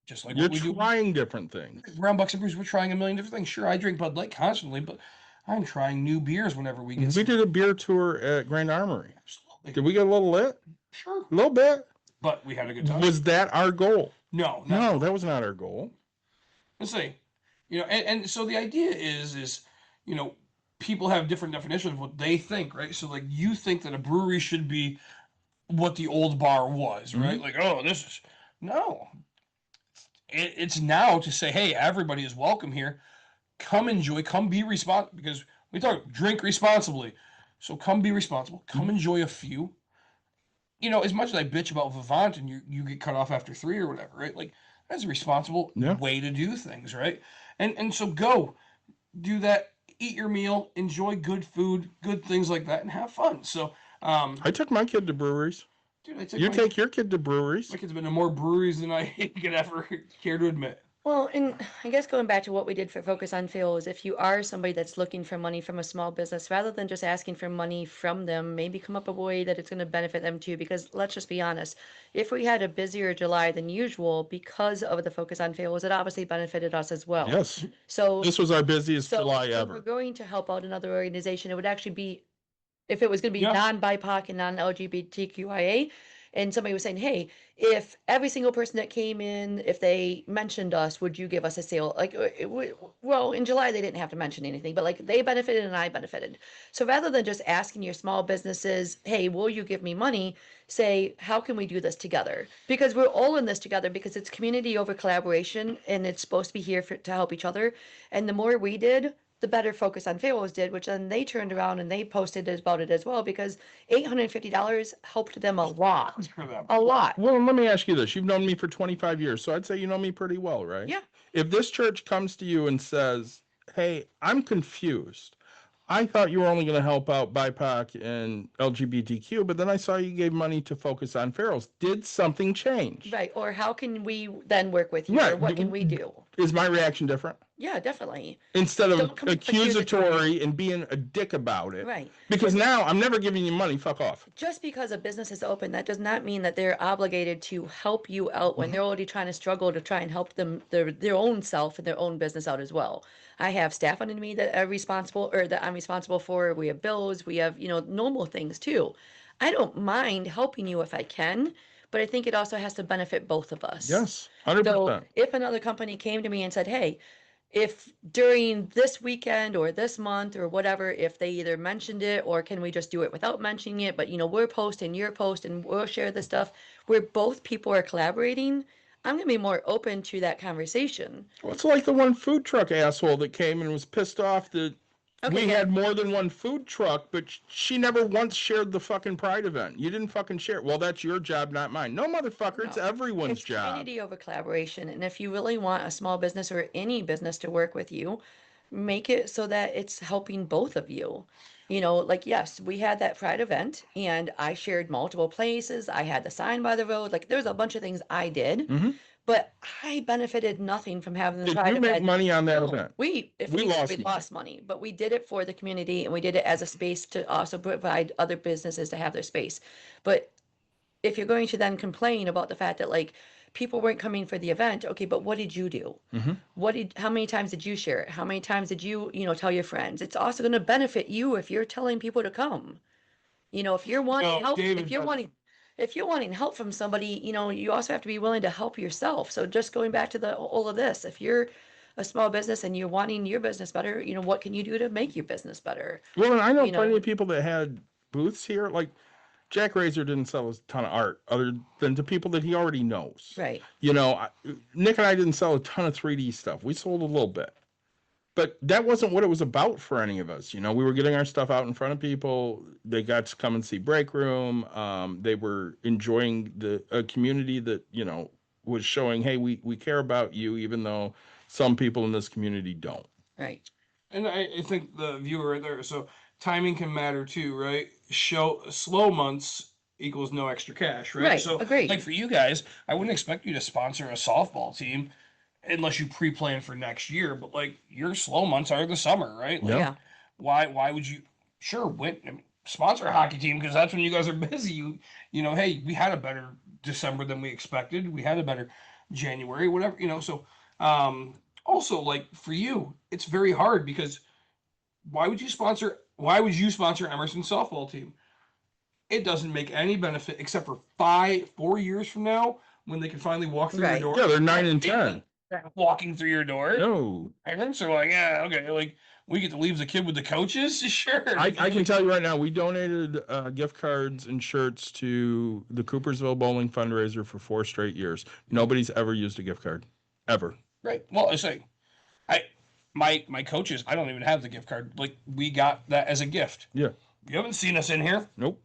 Just like You're what we do. trying different things. Brown Bucks and Brews, we're trying a million different things. Sure, I drink Bud Light constantly, but I'm trying new beers whenever we get. We did a beer tour at Grand Armory. Absolutely. Did we get a little lit? Sure, A little bit. but we had a good time. Was that our goal? No, No, that was not our goal. Let's see. And so the idea is people have different definitions of what they think, right? So like you think that a brewery should be what the old bar was, right? Like, oh, this is no. It's now to say, hey, everybody is welcome here. Come enjoy, come be responsible because we talk drink responsibly. So come be responsible. Come enjoy a few. As much as I bitch about Vivant and you get cut off after 3 or whatever, right? Like that's a responsible way to do things, right? And so go do that, eat your meal, enjoy good food, good things like that, and have fun. So I took my kid to breweries. dude, You take your kid to breweries. my kid's been to more breweries than I could ever care to admit. Well, and I guess going back to what we did for Focus on Fail is if you are somebody that's looking for money from a small business, rather than just asking for money from them, maybe come up with a way that it's going to benefit them too. Because let's just be honest, if we had a busier July than usual because of the Focus on Fails, it obviously benefited us as well. Yes. So, This was our busiest July if we're ever. going to help out another organization, it would actually be if it was going to be Yeah. non-BIPOC and non-LGBTQIA, and somebody was saying, hey, if every single person that came in, if they mentioned us, would you give us a sale? Like, well, in July, they didn't have to mention anything, but like they benefited and I benefited. So rather than just asking your small businesses, hey, will you give me money? Say, how can we do this together? Because we're all in this together because it's community over collaboration and it's supposed to be here to help each other. And the more we did, the better Focus on Fails did, which then they turned around and they posted about it as well because $850 helped them a lot. For them. A lot. Well, let me ask you this. You've known me for 25 years, so I'd say you know me pretty well, right? Yeah. If this church comes to you and says, hey, I'm confused. I thought you were only going to help out BIPOC and LGBTQ, but then I saw you gave money to Focus on Pharaohs. Did something change? Right. Or how can we then work with you? Or Right. what can we do? Is my reaction different? Yeah, definitely. Instead of Don't come with accusatory. accusatory and being a dick about it. Right. Because now I'm never giving you money. Fuck off. Just because a business is open, that does not mean that they're obligated to help you out when they're already trying to struggle to try and help them their own self and their own business out as well. I have staff under me that are responsible or that I'm responsible for. We have bills, we have, normal things too. I don't mind helping you if I can, but I think it also has to benefit both of us. Yes, 100%. So if another company came to me and said, hey, if during this weekend or this month or whatever, if they either mentioned it or can we just do it without mentioning it, but we're posting your post and we'll share this stuff where both people are collaborating, I'm gonna be more open to that conversation. Well, it's like the one food truck asshole that came and was pissed off that Okay, we yeah. had more than one food truck, but she never once shared the fucking Pride event. You didn't fucking share it. Well, that's your job, not mine. No, motherfucker, it's No. everyone's It's job. community over collaboration. And if you really want a small business or any business to work with you, make it so that it's helping both of you. Like, yes, we had that Pride event and I shared multiple places. I had the sign by the road. Like, there's a bunch of things I did, Mhm. but I benefited nothing from having the Did Pride you make event. money on that No, event? we lost lost money, but we did it for the community and we did it as a space to also provide other businesses to have their space. But if you're going to then complain about the fact that like people weren't coming for the event, okay, but what did you do? How many times did you share it? How many times did you, tell your friends? It's also going to benefit you if you're telling people to come. If you're wanting No, help, David, if you're wanting help from somebody, you also have to be willing to help yourself. So just going back to all of this, if you're a small business and you're wanting your business better, what can you do to make your business better? Well, and I know You plenty know. of people that had booths here. Like Jack Razor didn't sell a ton of art other than to people that he already knows. Right. Nick and I didn't sell a ton of 3D stuff. We sold a little bit. But that wasn't what it was about for any of us. We were getting our stuff out in front of people. They got to come and see Break Room. They were enjoying a community that, was showing, hey, we care about you, even though some people in this community don't. Right. And I think the viewer right there. So timing can matter too, right? Slow months equals no extra cash, right? Right, So agreed. like for you guys, I wouldn't expect you to sponsor a softball team unless you pre-plan for next year. But like your slow months are the summer, right? Like, Yeah. Why would you sponsor a hockey team because that's when you guys are busy. Hey, we had a better December than we expected. We had a better January, whatever, so also like for you, it's very hard because why would you sponsor Emerson's softball team? It doesn't make any benefit except for 4 years from now when they can finally walk through Right. your door. Yeah, they're 9 and 10. Walking through your door. No. Parents are like, yeah, okay, like we get to leave the kid with the coaches. Sure. I can tell you right now, we donated gift cards and shirts to the Coopersville Bowling fundraiser for 4 straight years. Nobody's ever used a gift card. Ever. Right. Well, I say, my coaches, I don't even have the gift card. Like we got that as a gift. Yeah. You haven't seen us in here. Nope.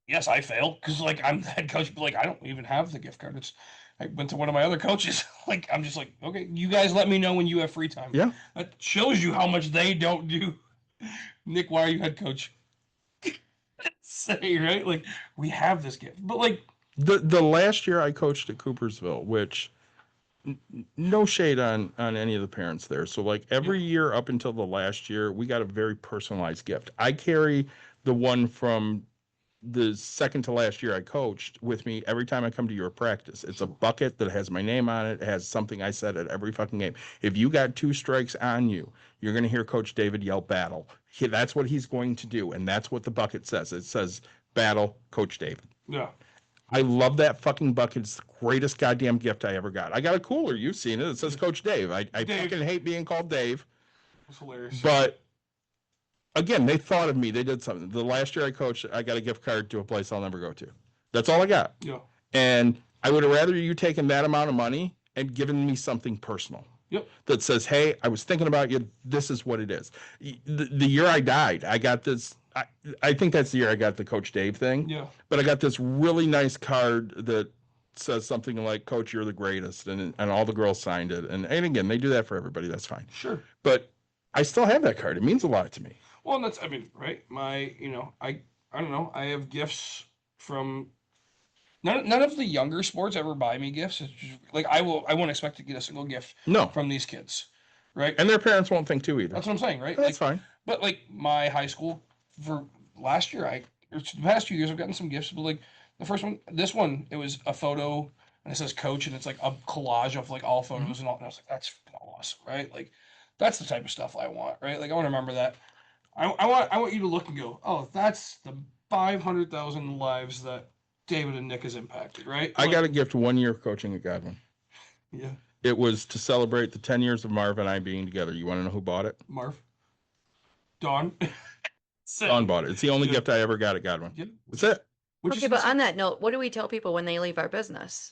Yes, I fail because like I'm the head coach, but like I don't even have the gift card. I went to one of my other coaches. Like I'm just like, okay, you guys let me know when you have free time. Yeah. That shows you how much they don't do. Nick, why are you head coach? Say right, like we have this gift, but like The last year I coached at Coopersville, which no shade on any of the parents there. So like every year up until the last year, we got a very personalized gift. I carry the one from the second to last year I coached with me every time I come to your practice. It's a bucket that has my name on it. It has something I said at every fucking game. If you got 2 strikes on you, you're going to hear Coach David yell battle. That's what he's going to do. And that's what the bucket says. It says battle, Coach David. Yeah. I love that fucking bucket. It's the greatest goddamn gift I ever got. I got a cooler. You've seen it. It says Coach Dave. I Dave. fucking hate being called Dave. It's hilarious. But again, they thought of me. They did something. The last year I coached, I got a gift card to a place I'll never go to. That's all I got. Yeah. And I would have rather you taken that amount of money and given me something personal. Yep. That says, hey, I was thinking about you. This is what it is. The year I died, I got this. I think that's the year I got the Coach Dave thing. Yeah. But I got this really nice card that says something like, Coach, you're the greatest. And all the girls signed it. And again, they do that for everybody. That's fine. Sure. But I still have that card. It means a lot to me. Well, and that's, I mean, right? My, you know, I don't know. I have gifts from none of the younger sports ever buy me gifts. It's just, like I won't expect to get a single gift No. from these kids, right? And their parents won't think too either. That's what I'm saying, right? That's like, fine. But like my high school for last year, or the past 2 years, I've gotten some gifts. But like the first one, this one, it was a photo and it says Coach, and it's like a collage of like all photos and all. And I was like, that's awesome, right? Like that's the type of stuff I want, right? Like I want to remember that. I want you to look and go, oh, that's the 500,000 lives that David and Nick has impacted, right? I got a gift 1 year coaching at Godwin. Yeah. It was to celebrate the 10 years of Marv and I being together. You want to know who bought it? Marv. Dawn. Dawn bought it. It's the only gift I ever got at Godwin. Yeah. That's it. Okay, but on that note, what do we tell people when they leave our business?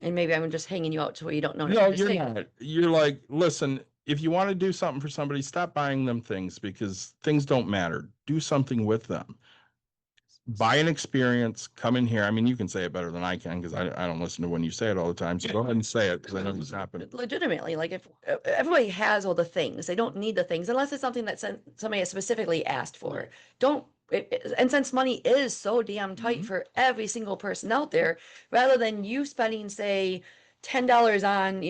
And maybe I'm just hanging you out so you don't know. No, you're not. You're like, listen, if you want to do something for somebody, stop buying them things because things don't matter. Do something with them. Buy an experience. Come in here. I mean, you can say it better than I can because I don't listen to when you say it all the time. So go ahead and say it because I know it's happening. Legitimately, like if everybody has all the things, they don't need the things unless it's something that somebody has specifically asked for. Don't. And since money is so damn tight for every single person out there, rather than you spending, say, $10 on,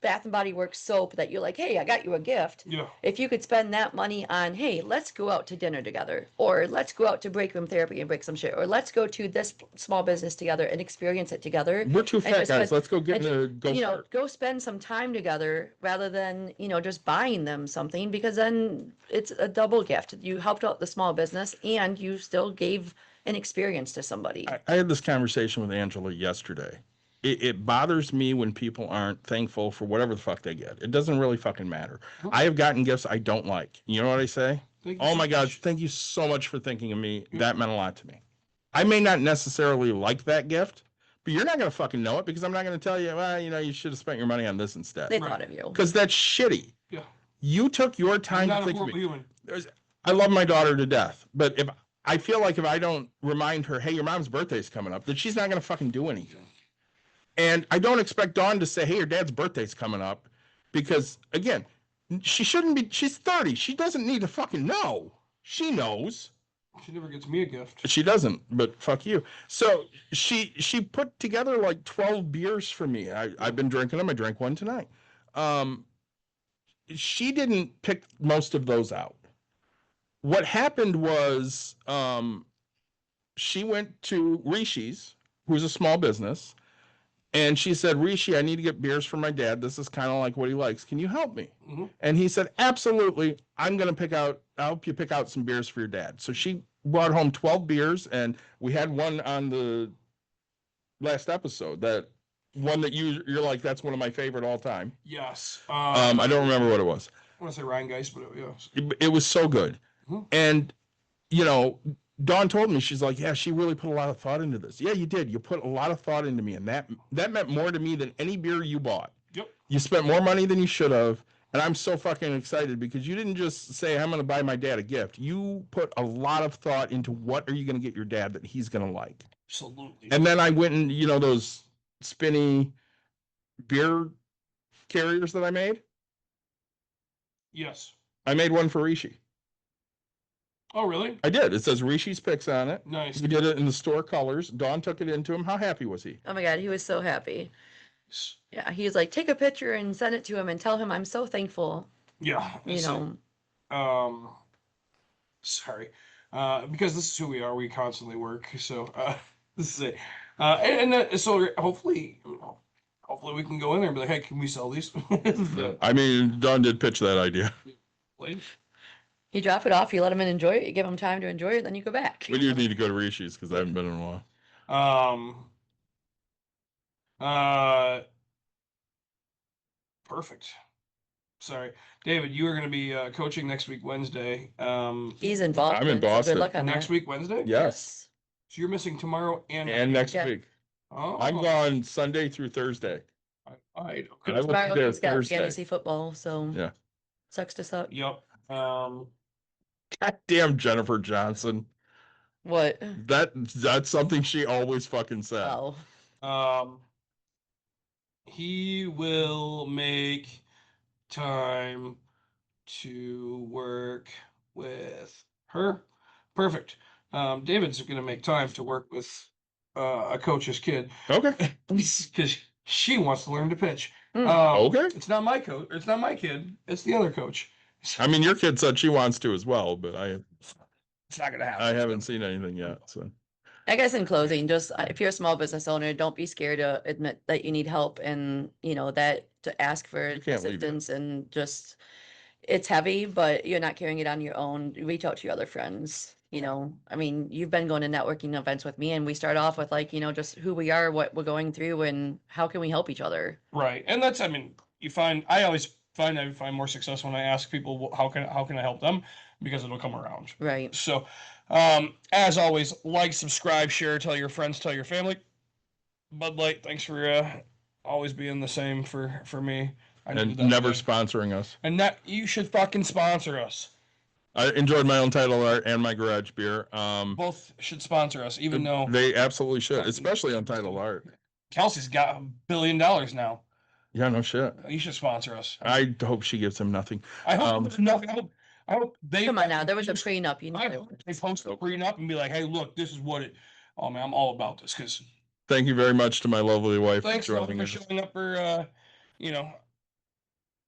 Bath and Body Works soap that you're like, hey, I got you a gift. Yeah. If you could spend that money on, hey, let's go out to dinner together, or let's go out to break room therapy and break some shit, or let's go to this small business together and experience it together. We're too fat, just guys. spend- Let's go get and in a ju- go. go spend some time together rather than, just buying them something, because then it's a double gift. You helped out the small business and you still gave an experience to somebody. I had this conversation with Angela yesterday. It bothers me when people aren't thankful for whatever the fuck they get. It doesn't really fucking matter. I have gotten gifts I don't like. You know what I say? Oh my God, thank you so much for thinking of me. That meant a lot to me. I may not necessarily like that gift, but you're not going to fucking know it because I'm not going to tell you, well, you should have spent your money on this instead. They thought of you. Because that's shitty. Yeah. You took your time to I'm not a think of horrible me. human. I love my daughter to death, but if I feel like if I don't remind her, hey, your mom's birthday's coming up, that she's not going to fucking do anything. And I don't expect Dawn to say, hey, your dad's birthday's coming up, because again, she shouldn't be, she's 30. She doesn't need to fucking know. She knows. She never gets me a gift. She doesn't, but fuck you. So she put together like 12 beers for me. I've been drinking them. I drank one tonight. She didn't pick most of those out. What happened was she went to Rishi's, who's a small business, and she said, Rishi, I need to get beers for my dad. This is kind of like what he likes. Can you help me? And he said, absolutely. I'll help you pick out some beers for your dad. So she brought home 12 beers, and we had one on the last episode, that one that you're like, that's one of my favorite all time. Yes. I don't remember what it was. I want to say Ryan Geist, but yes. It was so good. And, Dawn told me, she's like, yeah, she really put a lot of thought into this. Yeah, you did. You put a lot of thought into me. And that meant more to me than any beer you bought. Yep. You spent more money than you should have. And I'm so fucking excited because you didn't just say, I'm going to buy my dad a gift. You put a lot of thought into what are you going to get your dad that he's going to like. Absolutely. And then I went and, those spinny beer carriers that I made. Yes. I made one for Rishi. Oh, really? I did. It says Rishi's Picks on it. Nice. We did it in the store colors. Dawn took it into him. How happy was he? Oh my God, he was so happy. Yeah, he's like, take a picture and send it to him and tell him I'm so thankful. Yeah. You so, know, sorry, because this is who we are. We constantly work. So this is it. So hopefully we can go in there and be like, hey, can we sell these? I mean, Don did pitch that idea. you drop it off, you let him enjoy it, you give him time to enjoy it, then you go back. We do need to go to Rishi's because I haven't been in a while. Perfect. Sorry, David, you are going to be coaching next week, Wednesday. He's in Boston. I'm in so Boston. good luck on Next that. week, Wednesday? Yes. So you're missing tomorrow and Next Yeah. week. Oh, I'm gone Sunday through Thursday. all right. And I will be Tomorrow there he's got Thursday. fantasy football, so Yeah. sucks to suck. Yep. Goddamn Jennifer Johnson. What? That's something she always fucking said. Oh, He will make time to work with her. Perfect. David's going to make time to work with a coach's kid Okay. because she wants to learn to pitch. Okay. It's not my coach. It's not my kid. It's the other coach. I mean, your kid said she wants to as well, but It's not going to happen. I haven't seen anything yet. So I guess in closing, just if you're a small business owner, don't be scared to admit that you need help and that to ask for You can't leave it. assistance and just it's heavy, but you're not carrying it on your own. Reach out to your other friends. I mean, you've been going to networking events with me and we start off with just who we are, what we're going through and how can we help each other. Right. And that's, I mean, I always find more success when I ask people, how can I help them? Because it'll come around. Right. So, as always, like, subscribe, share, tell your friends, tell your family. Bud Light, thanks for always being the same for me. I and needed that never today. sponsoring us. And that you should fucking sponsor us. I enjoyed my own title art and my garage beer. Both should sponsor us, even though They absolutely should, especially on title art. Kelsey's got $1 billion now. Yeah, no shit. You should sponsor us. I hope she gives him nothing. I hope there's nothing. I hope they Come on now, there was a prenup. I hope they post a prenup and be like, "Hey, look, this is what it." Oh man, I'm all about this because. Thank you very much to my lovely wife Thanks for for joining us. showing up for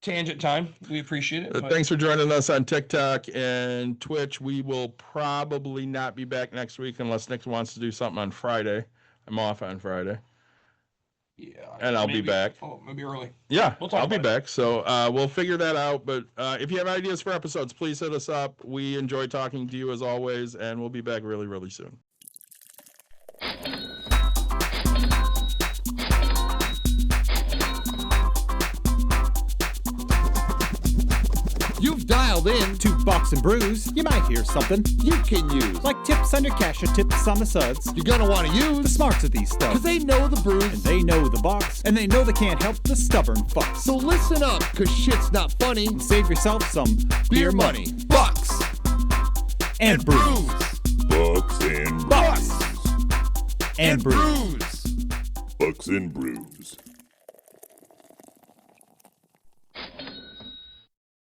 tangent time. We appreciate it. but- Thanks for joining us on TikTok and Twitch. We will probably not be back next week unless Nick wants to do something on Friday. I'm off on Friday. Yeah. And I'll be back. Oh, maybe early. Yeah, We'll talk I'll be about it. back. So we'll figure that out. But if you have ideas for episodes, please hit us up. We enjoy talking to you as always, and we'll be back really, really soon. You've dialed in. To Box and Brews, you might hear something You can use. like tips on your cash or tips on the suds. You're gonna want to The use. smarts of these Because stuff. they know the And brews. they know the box, and they know they can't help the stubborn fucks. So listen up, because shit's not funny. And save yourself some Beer money. Bucks. and brews. Bucks and Bucks brews. and brews. Bucks and brews.